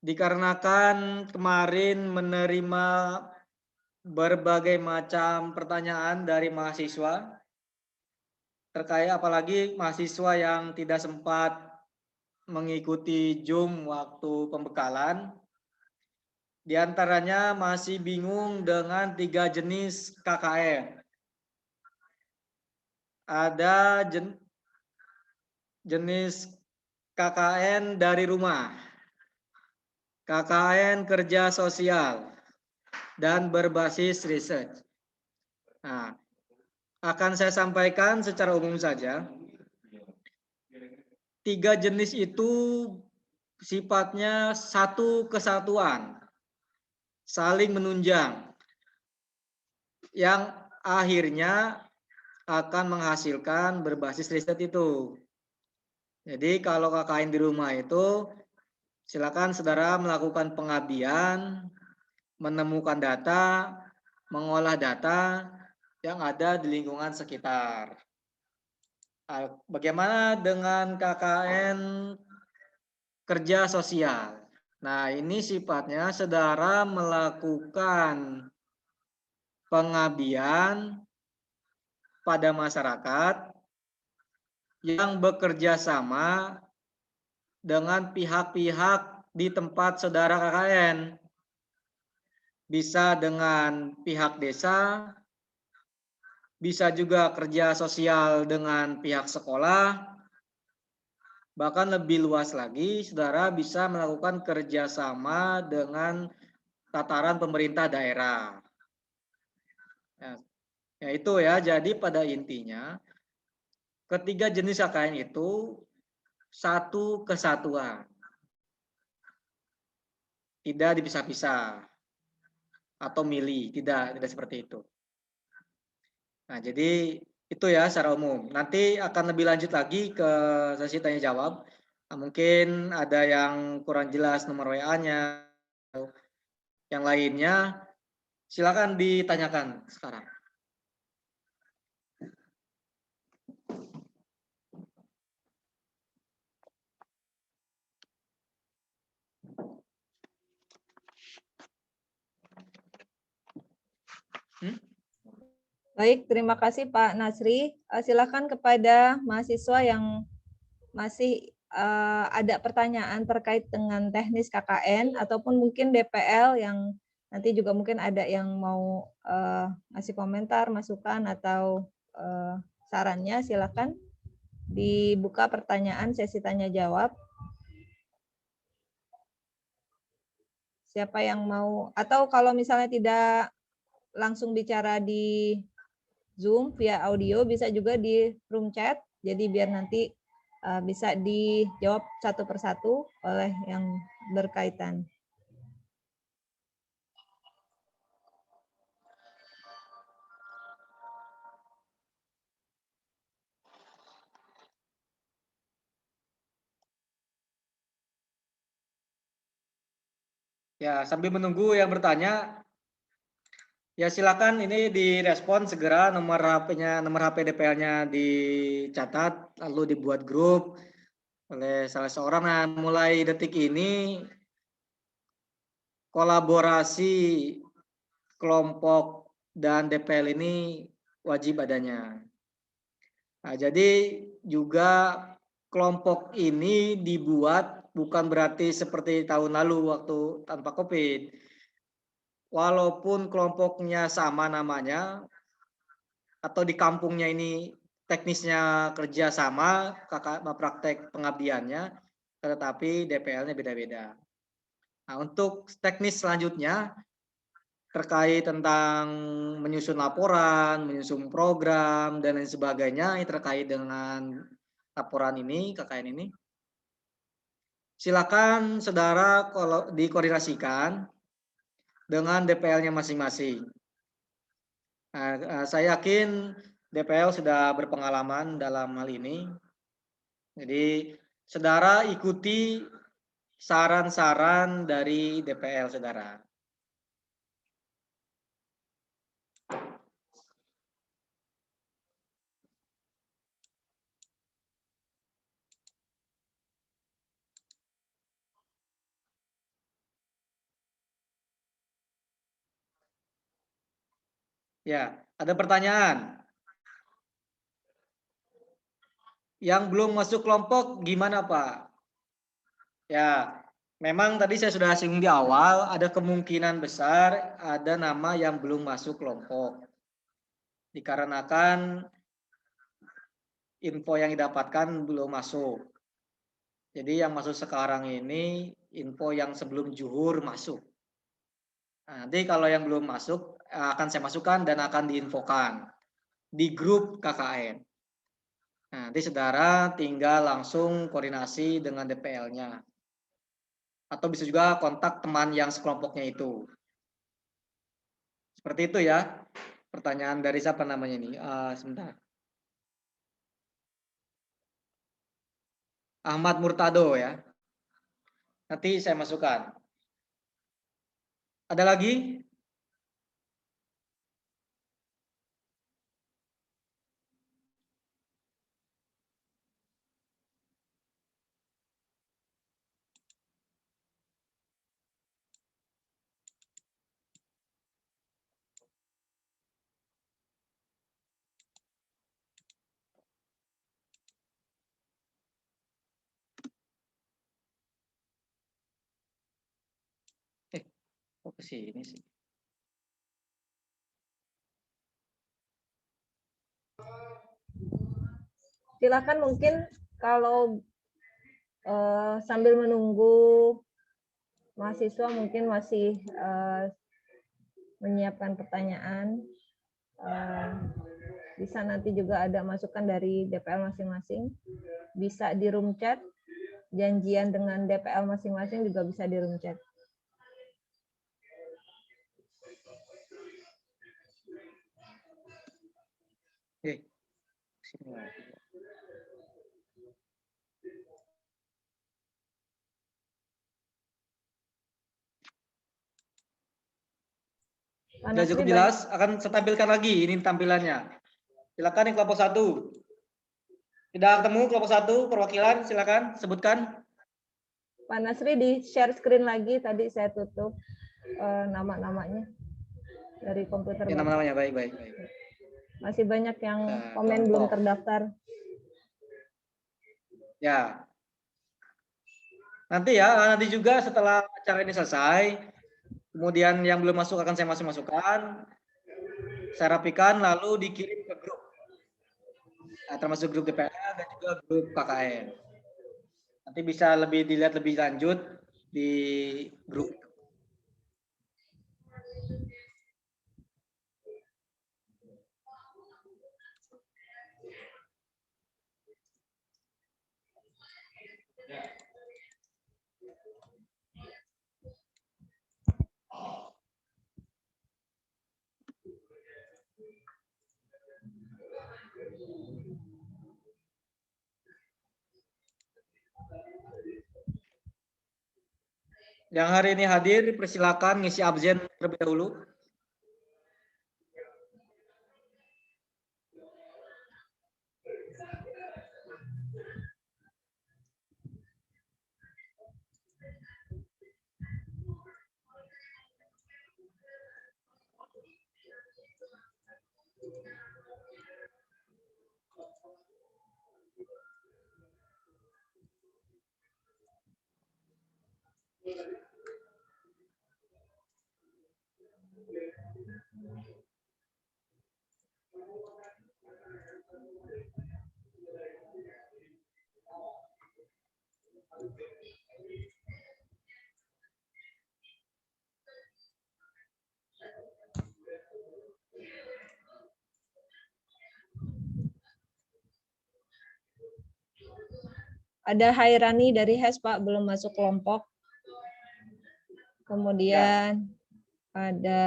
Dikarenakan kemarin menerima berbagai macam pertanyaan dari mahasiswa, terkait apalagi mahasiswa yang tidak sempat mengikuti Zoom waktu pembekalan. Di antaranya masih bingung dengan 3 jenis KKN. Ada jenis KKN dari rumah, KKN kerja sosial, dan berbasis riset. Nah, akan saya sampaikan secara umum saja. 3 jenis itu sifatnya satu kesatuan, saling menunjang, yang akhirnya akan menghasilkan berbasis riset itu. Jadi kalau KKN di rumah itu, silakan saudara melakukan pengabdian, menemukan data, mengolah data yang ada di lingkungan sekitar. Bagaimana dengan KKN kerja sosial? Nah, ini sifatnya saudara melakukan pengabdian pada masyarakat yang bekerja sama dengan pihak-pihak di tempat saudara KKN. Bisa dengan pihak desa, bisa juga kerja sosial dengan pihak sekolah, bahkan lebih luas lagi, saudara bisa melakukan kerjasama dengan tataran pemerintah daerah. Ya itu ya, jadi pada intinya, ketiga jenis KKN itu satu kesatuan. Tidak dipisah-pisah atau milih, tidak seperti itu. Nah, jadi itu ya secara umum. Nanti akan lebih lanjut lagi ke sesi tanya jawab. Nah, mungkin ada yang kurang jelas nomor WA-nya, yang lainnya silakan ditanyakan sekarang. Baik, terima kasih Pak Nasri. Silakan kepada mahasiswa yang masih ada pertanyaan terkait dengan teknis KKN ataupun mungkin DPL yang nanti juga mungkin ada yang mau ngasih komentar, masukan atau sarannya, silakan dibuka pertanyaan sesi tanya jawab. Siapa yang mau, atau kalau misalnya tidak langsung bicara di Zoom via audio, bisa juga di room chat, jadi biar nanti bisa dijawab satu persatu oleh yang berkaitan. Ya, sambil menunggu yang bertanya, ya silakan ini direspon segera, nomor HP DPL-nya dicatat lalu dibuat grup oleh salah seorang. Nah, mulai detik ini kolaborasi kelompok dan DPL ini wajib adanya. Nah, jadi juga kelompok ini dibuat bukan berarti seperti tahun lalu waktu tanpa COVID. Walaupun kelompoknya sama namanya atau di kampungnya ini teknisnya kerja sama, praktek pengabdiannya, tetapi DPL-nya beda-beda. Nah, untuk teknis selanjutnya terkait tentang menyusun laporan, menyusun program, dan lain sebagainya yang terkait dengan laporan ini, KKN ini, silakan saudara kalau dikoordinasikan dengan DPL-nya masing-masing. Nah, saya yakin DPL sudah berpengalaman dalam hal ini. Jadi, saudara ikuti saran-saran dari DPL, saudara. Ya, ada pertanyaan? Yang belum masuk kelompok gimana, Pak? Ya, memang tadi saya sudah singgung di awal, ada kemungkinan besar ada nama yang belum masuk kelompok. Dikarenakan info yang didapatkan belum masuk. Jadi yang masuk sekarang ini info yang sebelum zuhur masuk. Nah, nanti kalau yang belum masuk akan saya masukkan dan akan diinfokan di grup KKN. Nah, nanti saudara tinggal langsung koordinasi dengan DPL-nya. Atau bisa juga kontak teman yang sekelompoknya itu. Seperti itu ya. Pertanyaan dari siapa namanya ini? Sebentar. Ahmad Murtado ya. Nanti saya masukkan. Ada lagi? Kok ke sini sih? Silakan mungkin kalau sambil menunggu mahasiswa mungkin masih menyiapkan pertanyaan, bisa nanti juga ada masukan dari DPL masing-masing, bisa di room chat, janjian dengan DPL masing-masing juga bisa di room chat. Sini lagi. Sudah cukup jelas, akan saya tampilkan lagi ini tampilannya. Silakan yang kelompok 1. Tidak ketemu kelompok 1 perwakilan, silakan sebutkan. Pak Nasri di share screen lagi, tadi saya tutup nama-namanya. dari komputer Ya, Bapak. nama-namanya baik. Masih banyak yang Nah, komen belum kelompok. terdaftar. Ya. Nanti juga setelah acara ini selesai, kemudian yang belum masuk akan saya masukkan, saya rapikan lalu dikirim ke grup. Nah, termasuk grup DPA dan juga grup KKN. Nanti bisa dilihat lebih lanjut di grup. Yang hari ini hadir, persilakan ngisi absen terlebih dahulu. Ada Hairani dari HES, Pak, belum masuk kelompok. Kemudian ada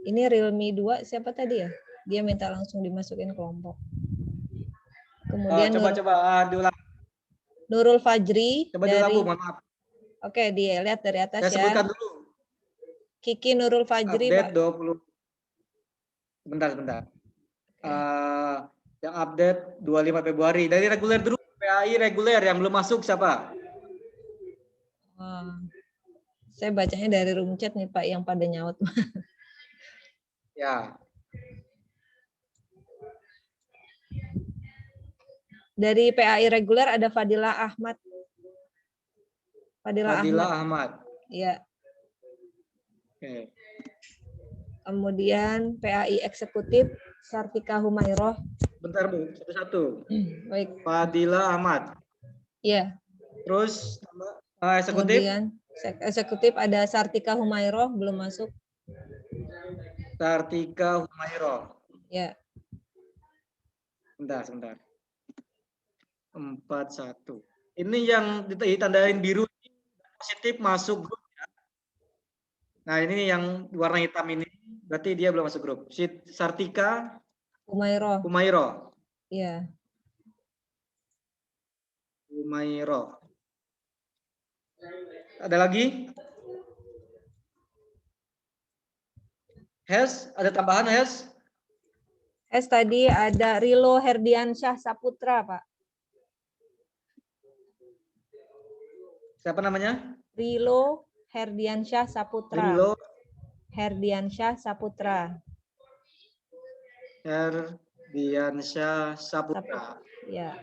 ini Realme 2, siapa tadi ya? Dia minta langsung dimasukin kelompok. Kemudian Coba diulang. Nurul Fajri Coba dari diulang, Bu, mohon maaf. Oke, dilihat dari atas Saya ya. sebutkan dulu. Kiki Nurul Fajri, Update Pak. 20. Sebentar. Yang update 25 Februari. Dari reguler dulu, PAI reguler yang belum masuk siapa? Saya bacanya dari room chat nih, Pak, yang pada nyaut. Ya. Dari PAI reguler ada Fadila Ahmad. Fadila Ahmad. Ya. Oke. Kemudian PAI eksekutif Sartika Humairoh. Bentar, Bu, satu-satu. Baik. Fadila Ahmad. Iya. Terus eksekutif? Kemudian eksekutif ada Sartika Humairoh, belum masuk. Sartika Humairoh. Ya. Sebentar. 41. Ini yang ditandain biru positif masuk grup ya. Nah, ini yang warna hitam ini berarti dia belum masuk grup. Sartika Humairoh. Iya. Humairoh. Ada lagi? Hes, ada tambahan Hes? Hes tadi ada Rilo Herdiansyah Saputra, Pak. Siapa namanya? Rilo Herdiansyah Saputra. Rilo Herdiansyah Saputra. Herdiansyah Saputra. Ya.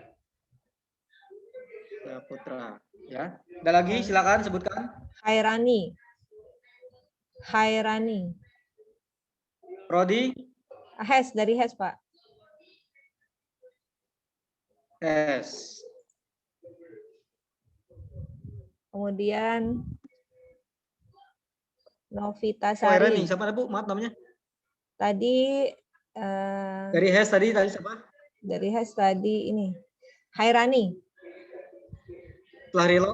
Saputra. Ya. Ada lagi? Silakan sebutkan. Hairani. Prodi? Hes, dari Hes, Pak. Hes. Kemudian Novita Hairani, Sari. siapa Bu? Maaf namanya. Tadi Dari Hes tadi siapa? Dari Hes tadi ini. Hairani. Setelah Rilo?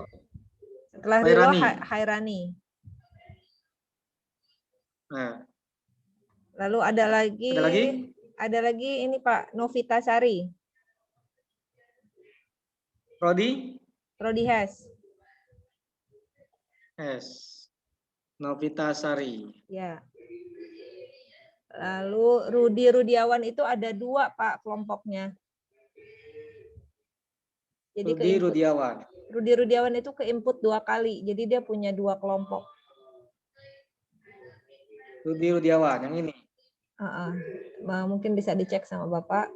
Setelah Rilo Hairani. Nah. Lalu ada lagi ini Pak, Novita Sari. Prodi Hes. Novita Sari. Ya. Lalu Rudiawan itu ada 2 Pak kelompoknya. Jadi Rudiawan itu ke input 2 kali. Jadi dia punya 2 kelompok. Rudiawan yang ini. Mungkin bisa dicek sama Bapak.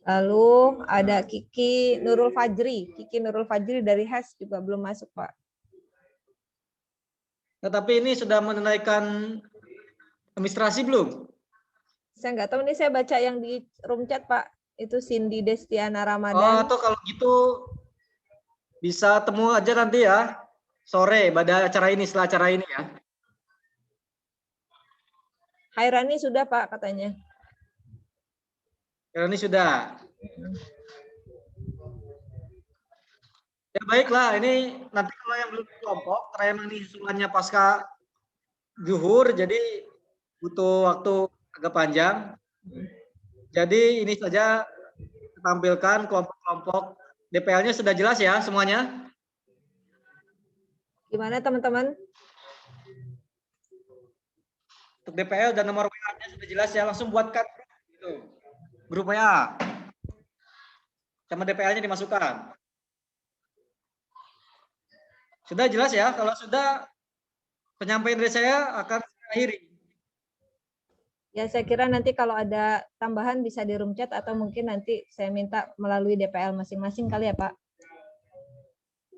Lalu ada Kiki Nurul Fajri dari HES juga belum masuk, Pak. Tetapi ini sudah menunaikan administrasi belum? Saya nggak tahu, ini saya baca yang di room chat, Pak. Itu Cindy Destiana Oh, Ramadan. atau kalau gitu bisa temu aja nanti ya, sore pada acara ini, setelah acara ini ya. Hairani sudah, Pak, katanya. Ini sudah. Ya baiklah, ini nanti kalau yang belum kelompok, karena memang ini susulannya pasca zuhur, jadi butuh waktu agak panjang. Jadi ini saja tampilkan kelompok-kelompok. DPL-nya sudah jelas ya semuanya? Gimana teman-teman? Untuk DPL dan nomor WA-nya sudah jelas ya, langsung buatkan grup WA. Sama DPL-nya dimasukkan. Sudah jelas ya? Kalau sudah, penyampaian dari saya akan saya akhiri. Ya, saya kira nanti kalau ada tambahan bisa di room chat atau mungkin nanti saya minta melalui DPL masing-masing kali ya, Pak.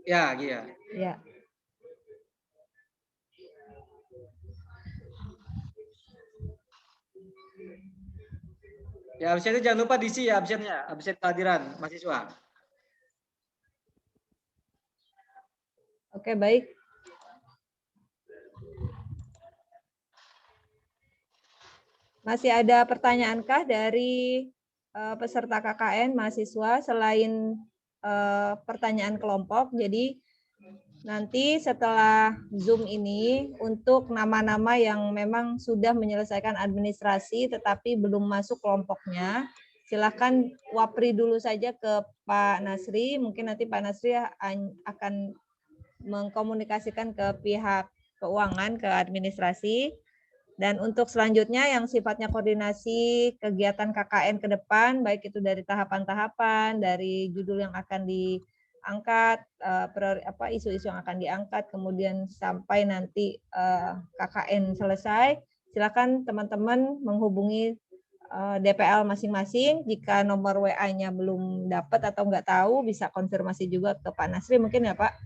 Ya, iya. Ya. Ya, absennya jangan lupa diisi ya absennya, absen kehadiran mahasiswa. Oke, baik. Masih ada pertanyaankah dari peserta KKN mahasiswa selain pertanyaan kelompok? Jadi nanti setelah Zoom ini untuk nama-nama yang memang sudah menyelesaikan administrasi tetapi belum masuk kelompoknya, silakan wapri dulu saja ke Pak Nasri. Mungkin nanti Pak Nasri akan mengkomunikasikan ke pihak keuangan, ke administrasi. Dan untuk selanjutnya yang sifatnya koordinasi kegiatan KKN ke depan, baik itu dari tahapan-tahapan, dari judul yang akan diangkat, isu-isu yang akan diangkat, kemudian sampai nanti KKN selesai, silakan teman-teman menghubungi DPL masing-masing. Jika nomor WA-nya belum dapat atau nggak tahu, bisa konfirmasi juga ke Pak Nasri mungkin ya Pak.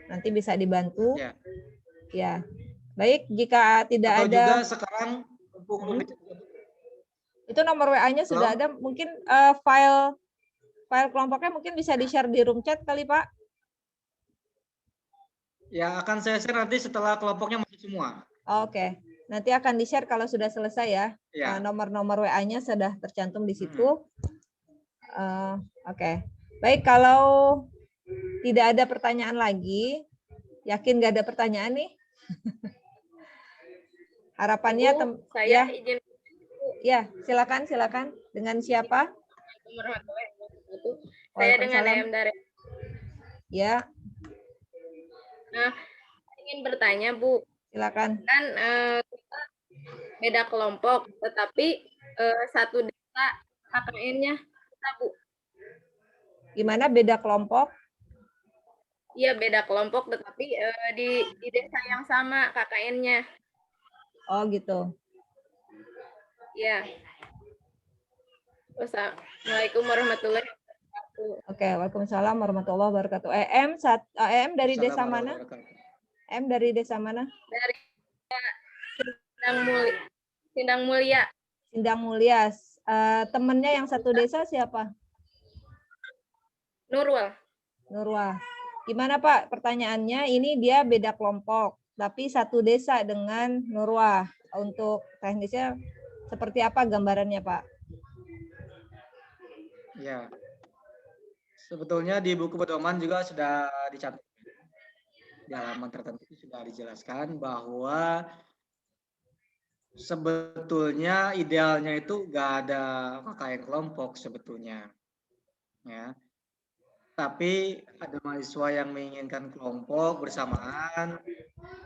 Nanti bisa dibantu. Ya. Ya. Baik, jika tidak atau ada. Juga sekarang itu nomor WA-nya sudah ada. Mungkin file kelompoknya mungkin bisa di-share di room chat kali, Pak. Ya, akan saya share nanti setelah kelompoknya masuk semua. Oke. Nanti akan di-share kalau sudah selesai ya. Ya. Nomor-nomor WA-nya sudah tercantum di situ. Oke. Baik, kalau tidak ada pertanyaan lagi, yakin nggak ada pertanyaan nih? Harapannya saya izin. Ya, silakan. Dengan siapa? Saya dengan AM dari. Ya. Nah, ingin bertanya, Bu. Silakan. Kan kita beda kelompok, tetapi satu desa KKN-nya kita, Bu. Gimana beda kelompok? Iya, beda kelompok, tetapi di desa yang sama KKN-nya. Oh, gitu. Iya. Wassalamualaikum warahmatullahi wabarakatuh. Oke, waalaikumsalam warahmatullahi wabarakatuh. EM dari desa mana? EM dari desa mana? Dari Sindang Mulia. Sindang Mulia. Temennya yang satu desa siapa? Nurwal. Gimana Pak pertanyaannya? Ini dia beda kelompok, tapi satu desa dengan Nurwah. Untuk teknisnya seperti apa gambarannya Pak? Ya, sebetulnya di buku pedoman juga sudah dicatat. Di halaman tertentu sudah dijelaskan bahwa sebetulnya idealnya itu nggak ada KKN kelompok sebetulnya. Ya. Tapi ada mahasiswa yang menginginkan kelompok bersamaan,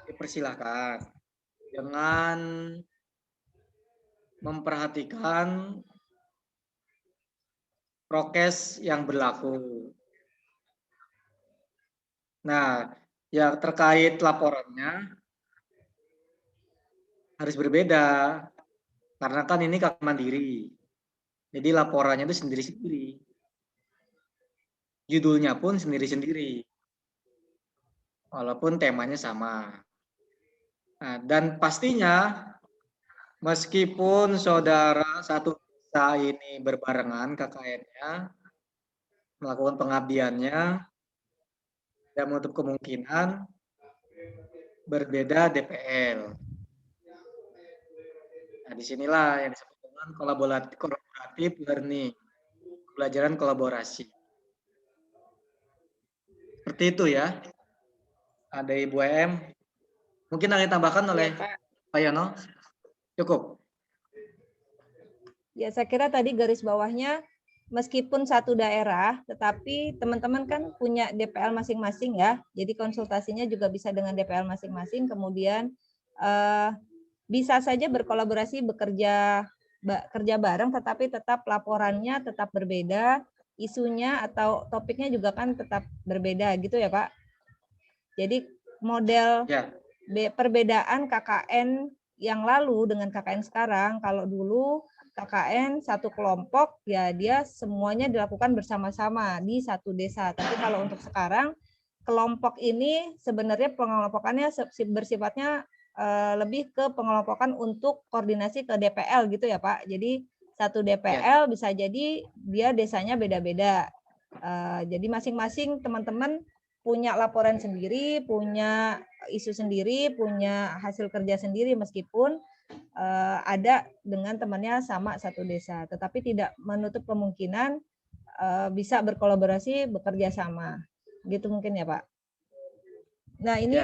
dipersilahkan dengan memperhatikan prokes yang berlaku. Nah, yang terkait laporannya harus berbeda. Karena kan ini KKN mandiri. Jadi laporannya itu sendiri-sendiri. Judulnya pun sendiri-sendiri. Walaupun temanya sama. Nah, dan pastinya meskipun saudara satu desa ini berbarengan KKN-nya, melakukan pengabdiannya, dan menutup kemungkinan berbeda DPL. Nah, disinilah yang disebut dengan kolaboratif learning, pembelajaran kolaborasi. Seperti itu ya. Ada Ibu EM. Mungkin ada yang tambahkan oleh Pak. Pak Yono? Cukup. Ya, saya kira tadi garis bawahnya meskipun satu daerah, tetapi teman-teman kan punya DPL masing-masing ya. Jadi konsultasinya juga bisa dengan DPL masing-masing. Kemudian bisa saja berkolaborasi, kerja bareng, tetapi tetap laporannya tetap berbeda, isunya atau topiknya juga kan tetap berbeda gitu ya Pak. Jadi model perbedaan KKN yang lalu dengan KKN sekarang, kalau dulu KKN satu kelompok ya dia semuanya dilakukan bersama-sama di satu desa. Tapi kalau untuk sekarang kelompok ini sebenarnya pengelompokannya bersifatnya lebih ke pengelompokan untuk koordinasi ke DPL gitu ya Pak. Jadi satu DPL bisa jadi dia desanya beda-beda. Jadi masing-masing teman-teman punya laporan sendiri, punya isu sendiri, punya hasil kerja sendiri meskipun ada dengan temannya sama satu desa, tetapi tidak menutup kemungkinan bisa berkolaborasi, bekerja sama, gitu mungkin ya Pak. Nah ini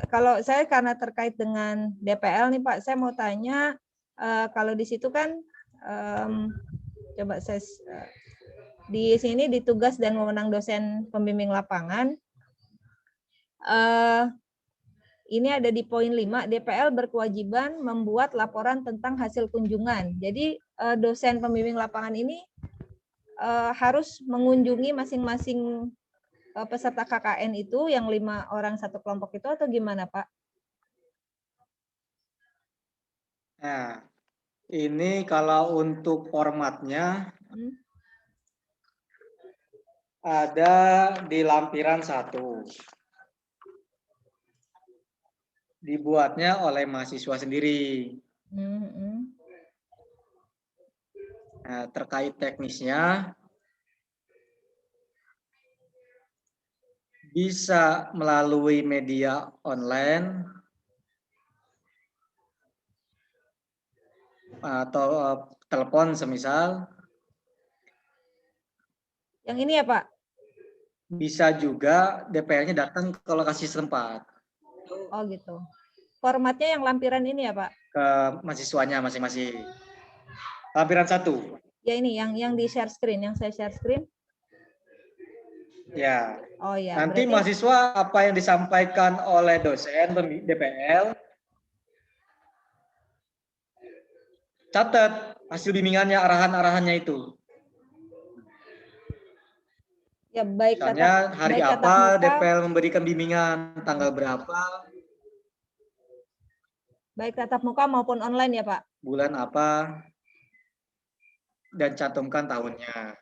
kalau saya karena terkait dengan DPL nih Pak, saya mau tanya kalau di situ kan coba saya di sini di tugas dan wewenang dosen pembimbing lapangan. Ini ada di poin 5, DPL berkewajiban membuat laporan tentang hasil kunjungan. Jadi dosen pembimbing lapangan ini harus mengunjungi masing-masing peserta KKN itu yang 5 orang satu kelompok itu atau gimana Pak? Nah, ini kalau untuk formatnya ada di lampiran 1. Dibuatnya oleh mahasiswa sendiri. Nah, terkait teknisnya bisa melalui media online atau telepon semisal. Yang ini ya Pak? Bisa juga DPL-nya datang ke lokasi setempat. Oh gitu. Formatnya yang lampiran ini ya Pak? Ke mahasiswanya masing-masing. Lampiran 1. Ya ini yang di share screen, yang saya share screen. Ya. Oh ya. Nanti berarti mahasiswa apa yang disampaikan oleh dosen DPL, catat hasil bimbingannya, arahan-arahannya itu. ya baik Misalnya hari baik apa DPL memberikan bimbingan, tanggal berapa, baik tatap muka maupun online ya Pak? bulan apa, dan cantumkan tahunnya.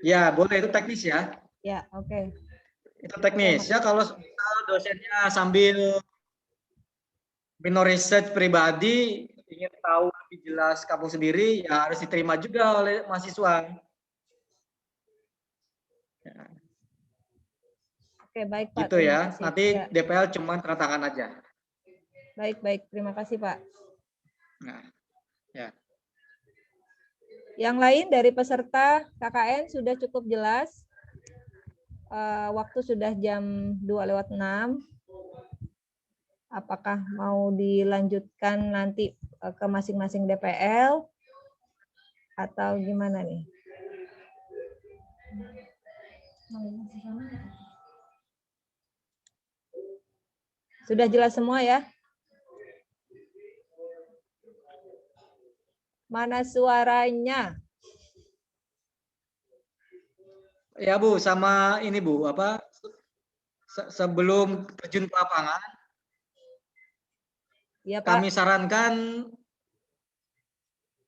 Ya, boleh, itu teknis ya. Ya, oke. Itu teknis. Ya, kalau dosennya sambil minor research pribadi, ingin tahu lebih jelas kamu sendiri, ya harus diterima juga oleh mahasiswa. Ya. Oke, baik Pak. Gitu ya. Kasih. Nanti ya. DPL cuma tanda tangan aja. Baik. Terima kasih Pak. Nah, ya. Yang lain dari peserta KKN sudah cukup jelas. Waktu sudah jam 2:06. Apakah mau dilanjutkan nanti ke masing-masing DPL atau gimana nih? Sudah jelas semua ya? Mana suaranya? Ya Bu, sama ini Bu, apa sebelum terjun ke lapangan, ya, Pak. kami sarankan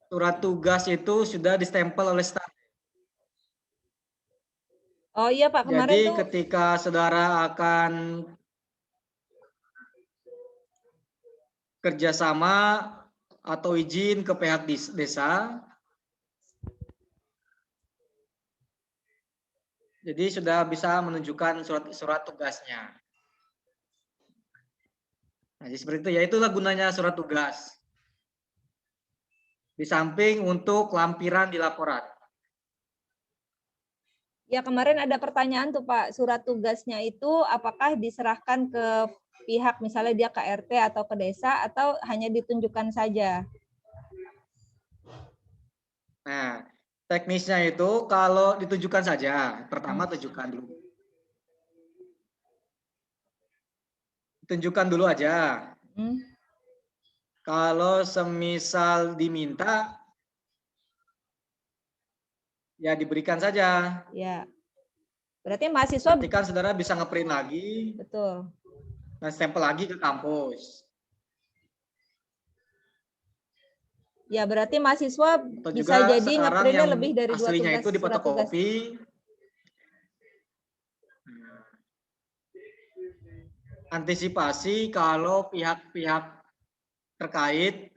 surat tugas itu sudah distempel oleh staf. Oh iya Pak, kemarin Jadi tuh ketika saudara akan kerjasama atau izin ke pihak desa, jadi sudah bisa menunjukkan surat tugasnya. Nah, jadi seperti itu ya, itulah gunanya surat tugas. Di samping untuk lampiran di laporan. ya kemarin ada pertanyaan tuh Pak, surat tugasnya itu apakah diserahkan ke pihak misalnya dia ke RT atau ke desa atau hanya ditunjukkan saja? Nah, teknisnya itu kalau ditunjukkan saja, pertama tunjukkan dulu. Tunjukkan dulu aja. Kalau semisal diminta, ya diberikan saja. Ya. Berarti mahasiswa Nanti kan saudara bisa ngeprint lagi, betul. dan stempel lagi ke kampus. Ya, berarti mahasiswa Atau bisa juga jadi sekarang ngeprintnya yang lebih dari 2 aslinya tugas itu surat tugas. difotokopi. Antisipasi kalau pihak-pihak terkait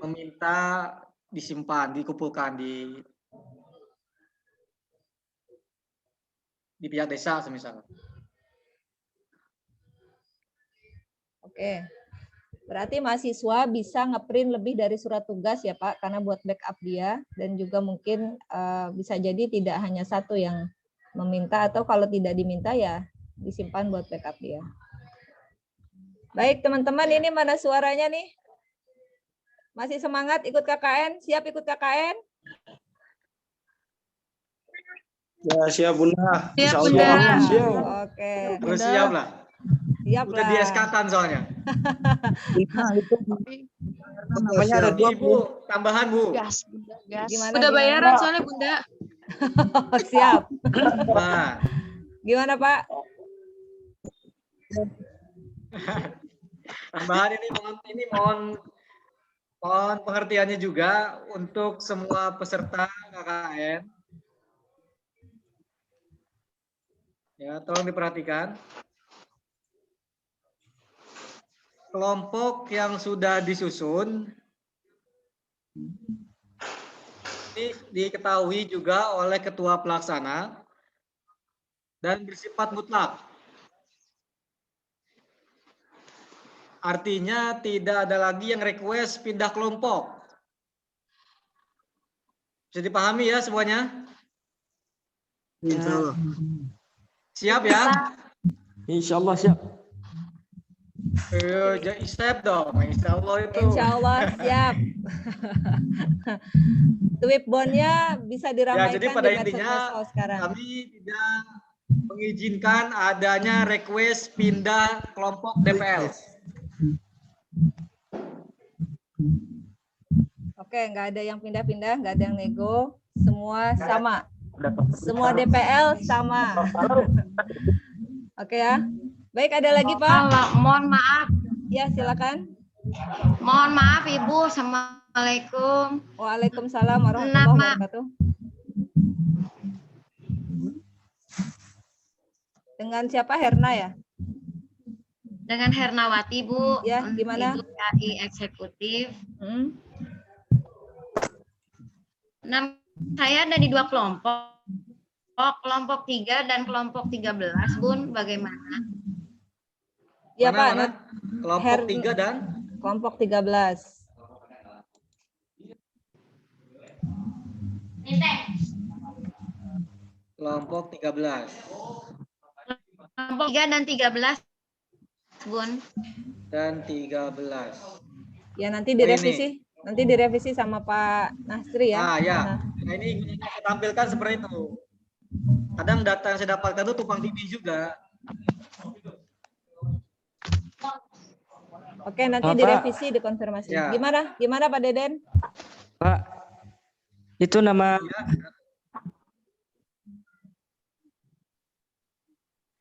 meminta disimpan, dikumpulkan di pihak desa semisal. Oke. Berarti mahasiswa bisa ngeprint lebih dari surat tugas ya Pak, karena buat backup dia dan juga mungkin bisa jadi tidak hanya satu yang meminta atau kalau tidak diminta ya disimpan buat backup dia. Baik teman-teman, ini mana suaranya nih? Masih semangat ikut KKN? Siap ikut KKN? Ya, siap Bunda. Siap, Insyaallah. Bunda. Siap. Oke. Harus siap lah. Siap Udah lah. di SK-kan soalnya. Nah, itu namanya ada dua, Ibu, tambahan Bu. Gimana? Udah gimana? bayaran soalnya Bunda. Siap. Nah, Gimana Pak? tambahan ini mohon pengertiannya juga untuk semua peserta KKN. Ya, tolong diperhatikan. Kelompok yang sudah disusun ini diketahui juga oleh ketua pelaksana dan bersifat mutlak. Artinya tidak ada lagi yang request pindah kelompok. Bisa dipahami ya semuanya? Insyaallah. Siap ya? Insyaallah siap. Siap dong, insya Allah itu. Insya Allah siap. Tweet bondnya bisa diramaikan jadi pada di intinya medsos sekarang. kami tidak mengizinkan adanya request pindah kelompok DPL. Oke, nggak ada yang pindah-pindah, nggak ada yang nego, semua sama. Semua DPL sama. Oke ya. Baik, ada lagi Pak? Kalau mohon maaf, Ya, silakan. mohon maaf Ibu. Assalamualaikum. Waalaikumsalam warahmatullahi wabarakatuh. Dengan siapa? Herna ya? Dengan Hernawati Bu. Ya, gimana? Ibu KI Eksekutif. Nah, saya ada di 2 kelompok. Kelompok 3 dan kelompok 13, Bun. Bagaimana? Ya Pak. Mana? Kelompok 3 dan? Kelompok 13. Kelompok 13. Kelompok 3 dan 13, Bun. Dan 13. Ya, nanti direvisi. Nanti direvisi sama Pak Nasri ya. Ya. Nah, ini saya tampilkan seperti itu. Kadang data yang saya dapatkan itu tumpang tindih juga. Oke, nanti Pak. direvisi, dikonfirmasi. Ya. Gimana Pak Deden? Pak, itu nama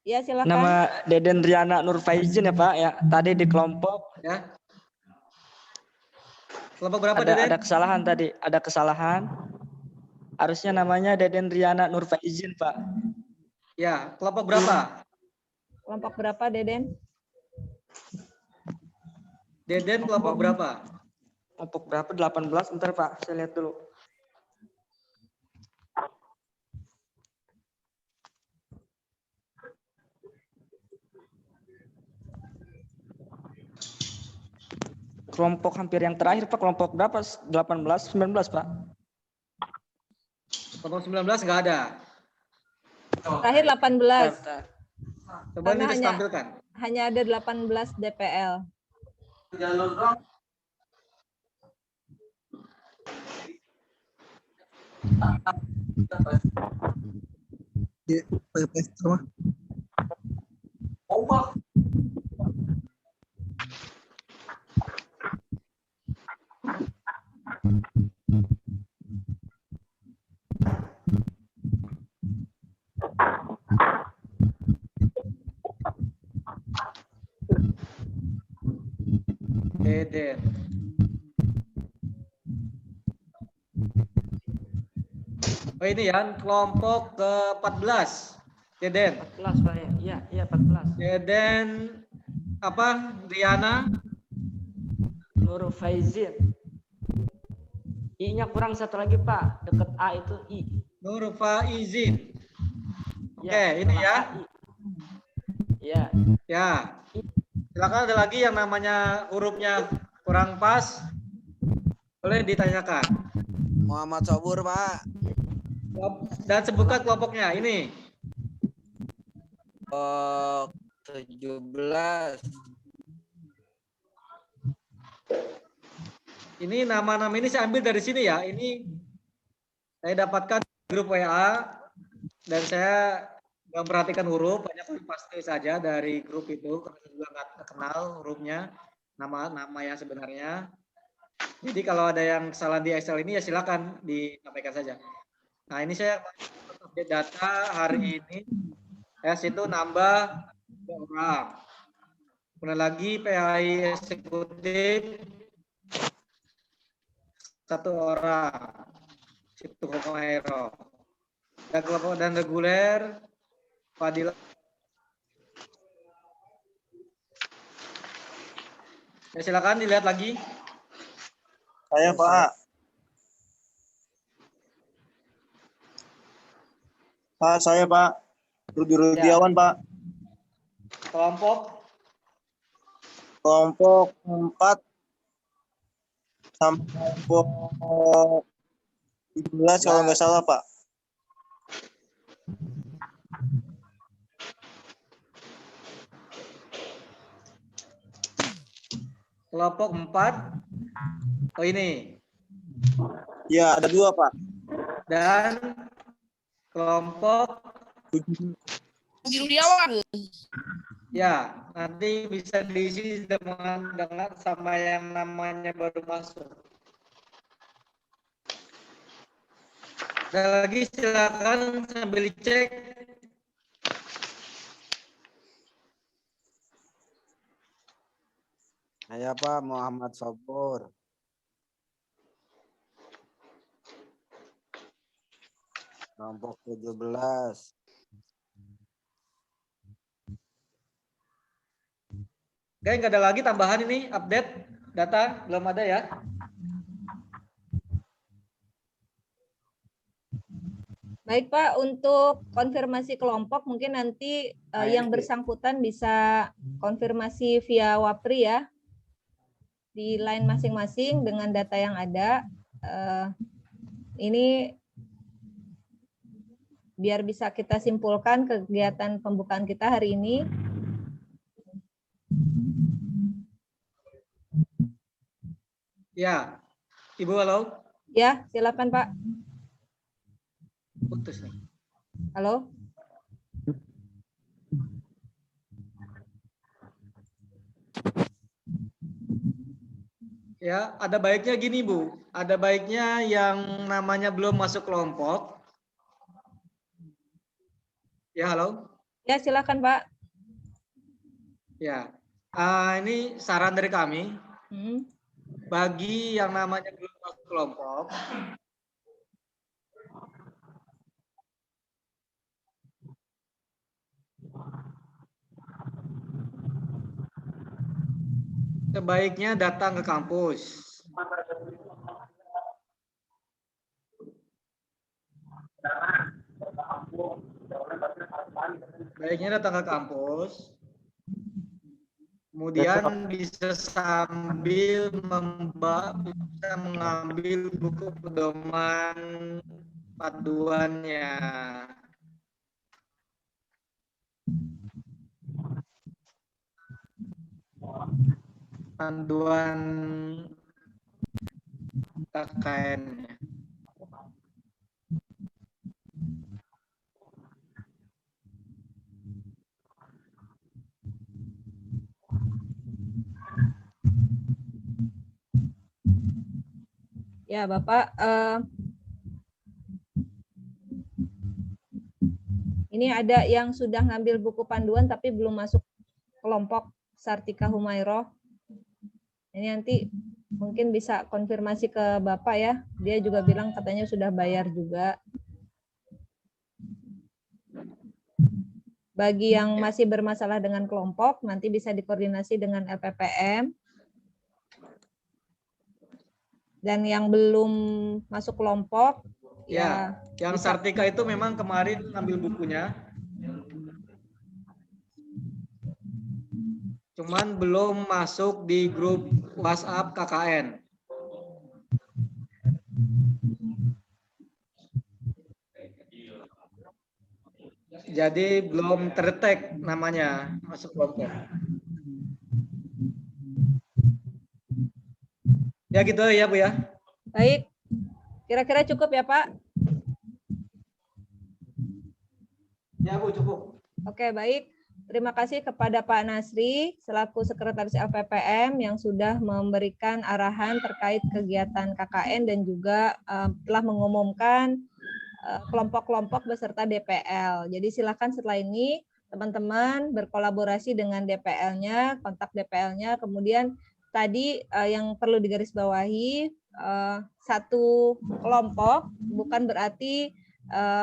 Ya, silakan. nama Deden Riana Nur Faizin ya Pak ya. Tadi di kelompok Ya. Kelompok berapa, Deden? Ada kesalahan tadi, ada kesalahan. Harusnya namanya Deden Riana Nur Faizin, Pak. Ya, kelompok berapa? Kelompok berapa, Deden? Deden kelompok berapa? Kelompok berapa? 18, bentar Pak, saya lihat dulu. Kelompok hampir yang terakhir Pak, kelompok berapa? 18, 19 Pak. Kelompok 19 nggak ada. Terakhir 18. Coba Karena ini ditampilkan. hanya ada 18 DPL. Deden. Oh ini ya, kelompok ke-14. Deden. 14 Pak ya. Iya 14. Deden apa? Riana Nur Faizin. I-nya kurang satu lagi Pak, dekat A itu I. Nur Faizin. Oke, Ya, ini ya. Ya. Ya. Silakan ada lagi yang namanya hurufnya kurang pas. Boleh ditanyakan. Muhammad Sobur, Pak. Dan sebutkan kelompoknya. Ini. 17. Ini nama-nama ini saya ambil dari sini ya. Ini saya dapatkan di grup WA dan saya nggak memperhatikan huruf, hanya copy saja dari grup itu karena saya juga nggak kenal hurufnya, nama yang sebenarnya. Jadi kalau ada yang salah di Excel ini ya silakan disampaikan saja. Nah ini saya update data hari ini. S itu nambah 2 orang. Kemudian lagi PAI eksekutif 1 orang. Situ Homaero. Dan kelompok dan reguler Fadila. Ya, silakan dilihat lagi. Saya Pak. Pak, saya Pak. Rudiawan Pak. Kelompok 4 sampai kelompok 17 kalau nggak salah Pak. Kelompok 4. Oh ini. Ya, ada 2 Pak. Dan kelompok Rudiawan. ya, nanti bisa diisi dengan sama yang namanya baru masuk. Ada lagi silakan sambil dicek. Saya Pak Muhammad Sobur. Kelompok 17. Oke, nggak ada lagi tambahan ini update data belum ada ya. Baik Pak, untuk konfirmasi kelompok mungkin nanti yang bersangkutan bisa konfirmasi via Wapri ya. Di line masing-masing dengan data yang ada. Ini biar bisa kita simpulkan kegiatan pembukaan kita hari ini. Ya, Ibu halo. Ya, silakan Pak. Putus. Halo. Ya, ada baiknya gini Bu. Ada baiknya yang namanya belum masuk kelompok. Ya, halo. Ya, silakan Pak. Ya, ini saran dari kami. bagi yang namanya belum masuk kelompok, sebaiknya datang ke kampus. Baiknya datang ke kampus, kemudian bisa sambil bisa mengambil buku pedoman panduannya. Panduan KKN-nya. Ya, Bapak, ini ada yang sudah ngambil buku panduan tapi belum masuk kelompok Sartika Humayroh. Ini nanti mungkin bisa konfirmasi ke Bapak ya. Dia juga bilang katanya sudah bayar juga. Bagi yang masih bermasalah dengan kelompok, nanti bisa dikoordinasi dengan LPPM. Dan yang belum masuk kelompok, ya yang bisa. Sartika itu memang kemarin ambil bukunya, cuman belum masuk di grup WhatsApp KKN. Jadi belum terdetek namanya masuk kelompok. Ya gitu ya Bu ya. Baik, kira-kira cukup ya Pak? Ya Bu, cukup. Oke, baik. Terima kasih kepada Pak Nasri selaku Sekretaris LPPM yang sudah memberikan arahan terkait kegiatan KKN dan juga telah mengumumkan kelompok-kelompok beserta DPL. Jadi silakan setelah ini teman-teman berkolaborasi dengan DPL-nya, kontak DPL-nya, kemudian tadi yang perlu digarisbawahi, satu kelompok bukan berarti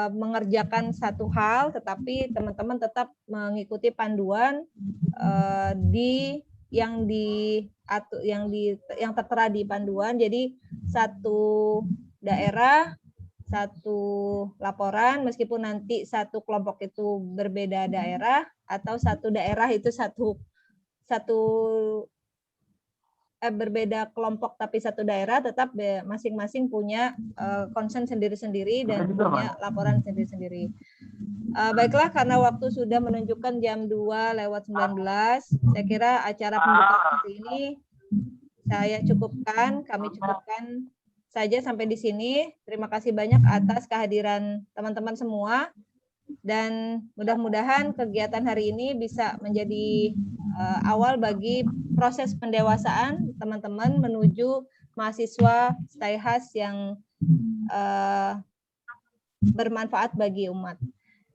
mengerjakan satu hal, tetapi teman-teman tetap mengikuti panduan yang tertera di panduan. Jadi satu daerah, satu laporan, meskipun nanti satu kelompok itu berbeda daerah atau satu daerah itu berbeda kelompok tapi satu daerah, tetap masing-masing punya concern sendiri-sendiri dan punya laporan sendiri-sendiri. Baiklah, karena waktu sudah menunjukkan jam 2:19, saya kira acara pembukaan hari ini kami cukupkan saja sampai di sini. Terima kasih banyak atas kehadiran teman-teman semua. Dan mudah-mudahan kegiatan hari ini bisa menjadi awal bagi proses pendewasaan teman-teman menuju mahasiswa STAIHAS yang bermanfaat bagi umat.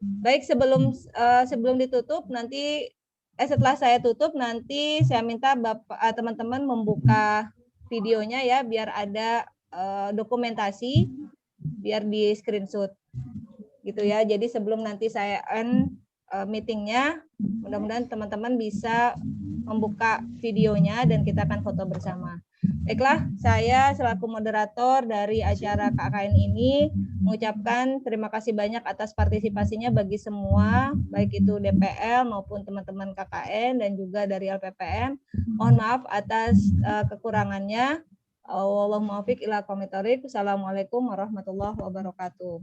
Baik, sebelum ditutup nanti setelah saya tutup nanti saya minta teman-teman membuka videonya ya, biar ada dokumentasi, biar di screenshot gitu ya. Jadi sebelum nanti saya end meetingnya, mudah-mudahan teman-teman bisa membuka videonya dan kita akan foto bersama. Baiklah, saya selaku moderator dari acara KKN ini mengucapkan terima kasih banyak atas partisipasinya bagi semua, baik itu DPL maupun teman-teman KKN dan juga dari LPPM. Mohon maaf atas kekurangannya. Wallahul muwaffiq ila aqwamit thoriq. Assalamualaikum warahmatullahi wabarakatuh.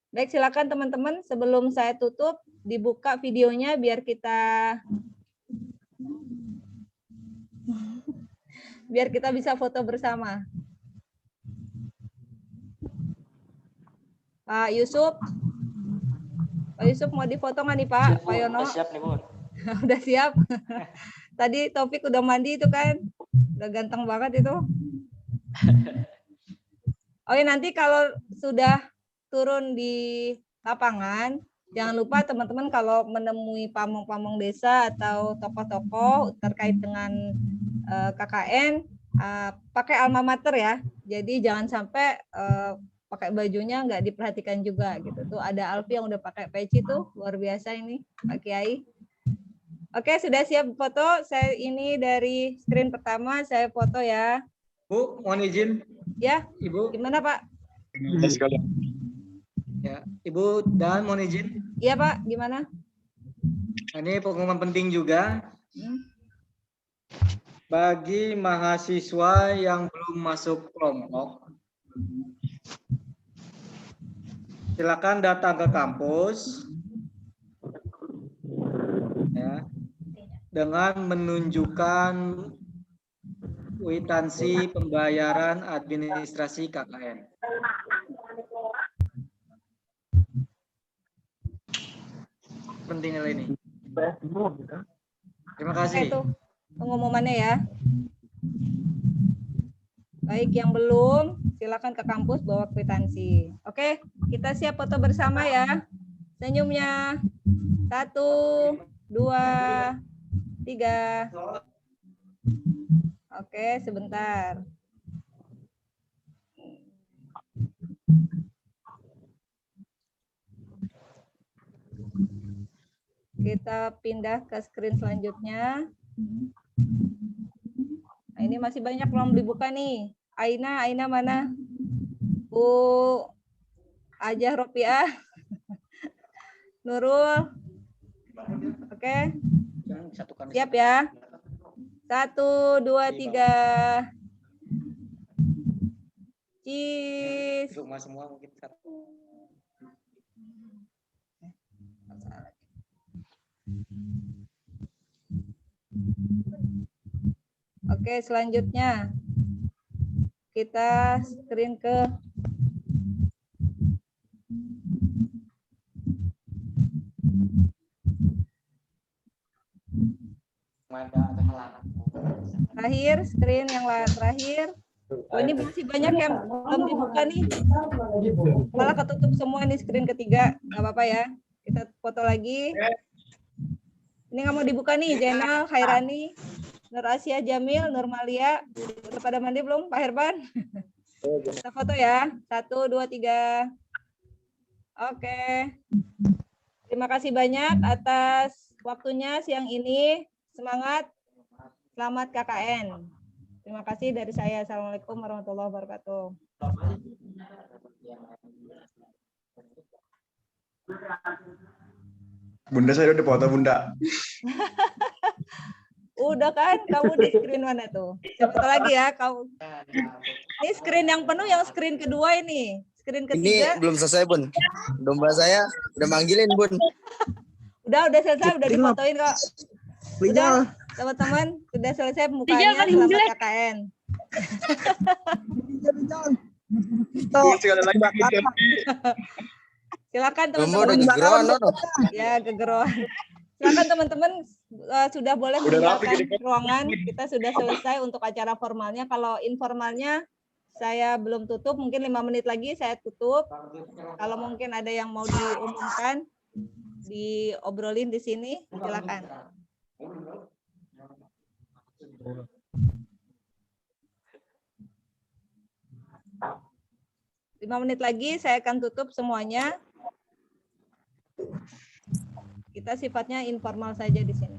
Baik, silakan teman-teman, sebelum saya tutup dibuka videonya biar kita bisa foto bersama. Pak Yusuf mau difoto nggak nih Pak? Pak Yono? Siap nih Bu. Udah siap. Tadi Taufik udah mandi itu kan, udah ganteng banget itu. Oke, nanti kalau sudah turun di lapangan, Jangan lupa teman-teman kalau menemui pamong-pamong desa atau tokoh-tokoh terkait dengan KKN, pakai alma mater ya. Jadi jangan sampai pakai bajunya nggak diperhatikan juga gitu. Tuh ada Alfi yang udah pakai peci tuh, luar biasa ini Pak Kiai. Oke, sudah siap foto. Saya ini dari screen pertama saya foto ya. Bu, mohon izin. Ya, Ibu. gimana Pak? Ya, Ibu dan mohon izin. Iya Pak, gimana? Ini pengumuman penting juga. Bagi mahasiswa yang belum masuk kelompok, silakan datang ke kampus ya, dengan menunjukkan kwitansi pembayaran administrasi KKN. Penting hal ini. Terima kasih. Itu pengumumannya ya. Baik, yang belum silakan ke kampus bawa kwitansi. Oke, kita siap foto bersama ya. Senyumnya. 1, 2, 3. Oke, sebentar. Kita pindah ke screen selanjutnya. Nah, ini masih banyak belum dibuka nih. Aina mana? Bu Ajah Ropiah. Nurul. Oke. Siap ya. 1, 2, 3. Cheese. Semua mungkin satu. Oke, selanjutnya kita screen ke terakhir, screen yang terakhir. Oh, ini masih banyak yang belum dibuka nih. Malah ketutup semua nih screen ketiga. Nggak apa-apa ya. Kita foto lagi. Ini nggak mau dibuka nih. Jainal, Khairani, Nur Asia, Jamil, Nur Malia. Udah pada mandi belum, Pak Herban? Kita foto ya. 1, 2, 3. Oke. Terima kasih banyak atas waktunya siang ini. Semangat. Selamat KKN. Terima kasih dari saya. Assalamualaikum warahmatullahi wabarakatuh. Bunda, saya udah foto, Bunda. Udah kan? Kamu di screen mana tuh? Saya foto lagi ya. Kamu. Ini screen yang penuh, yang screen kedua ini. Screen ketiga. Ini belum selesai, Bun. Domba saya udah manggilin, Bun. Udah selesai, udah difotoin kok. Udah, teman-teman, sudah selesai mukanya. Selamat KKN. Silakan teman-teman. Ya, gegeroan. Silakan teman-teman, sudah boleh meninggalkan ruangan. Kita sudah selesai untuk acara formalnya. Kalau informalnya saya belum tutup, mungkin 5 menit lagi saya tutup. Kalau mungkin ada yang mau diumumkan, diobrolin di sini, silakan. 5 menit lagi saya akan tutup semuanya. Kita sifatnya informal saja di sini.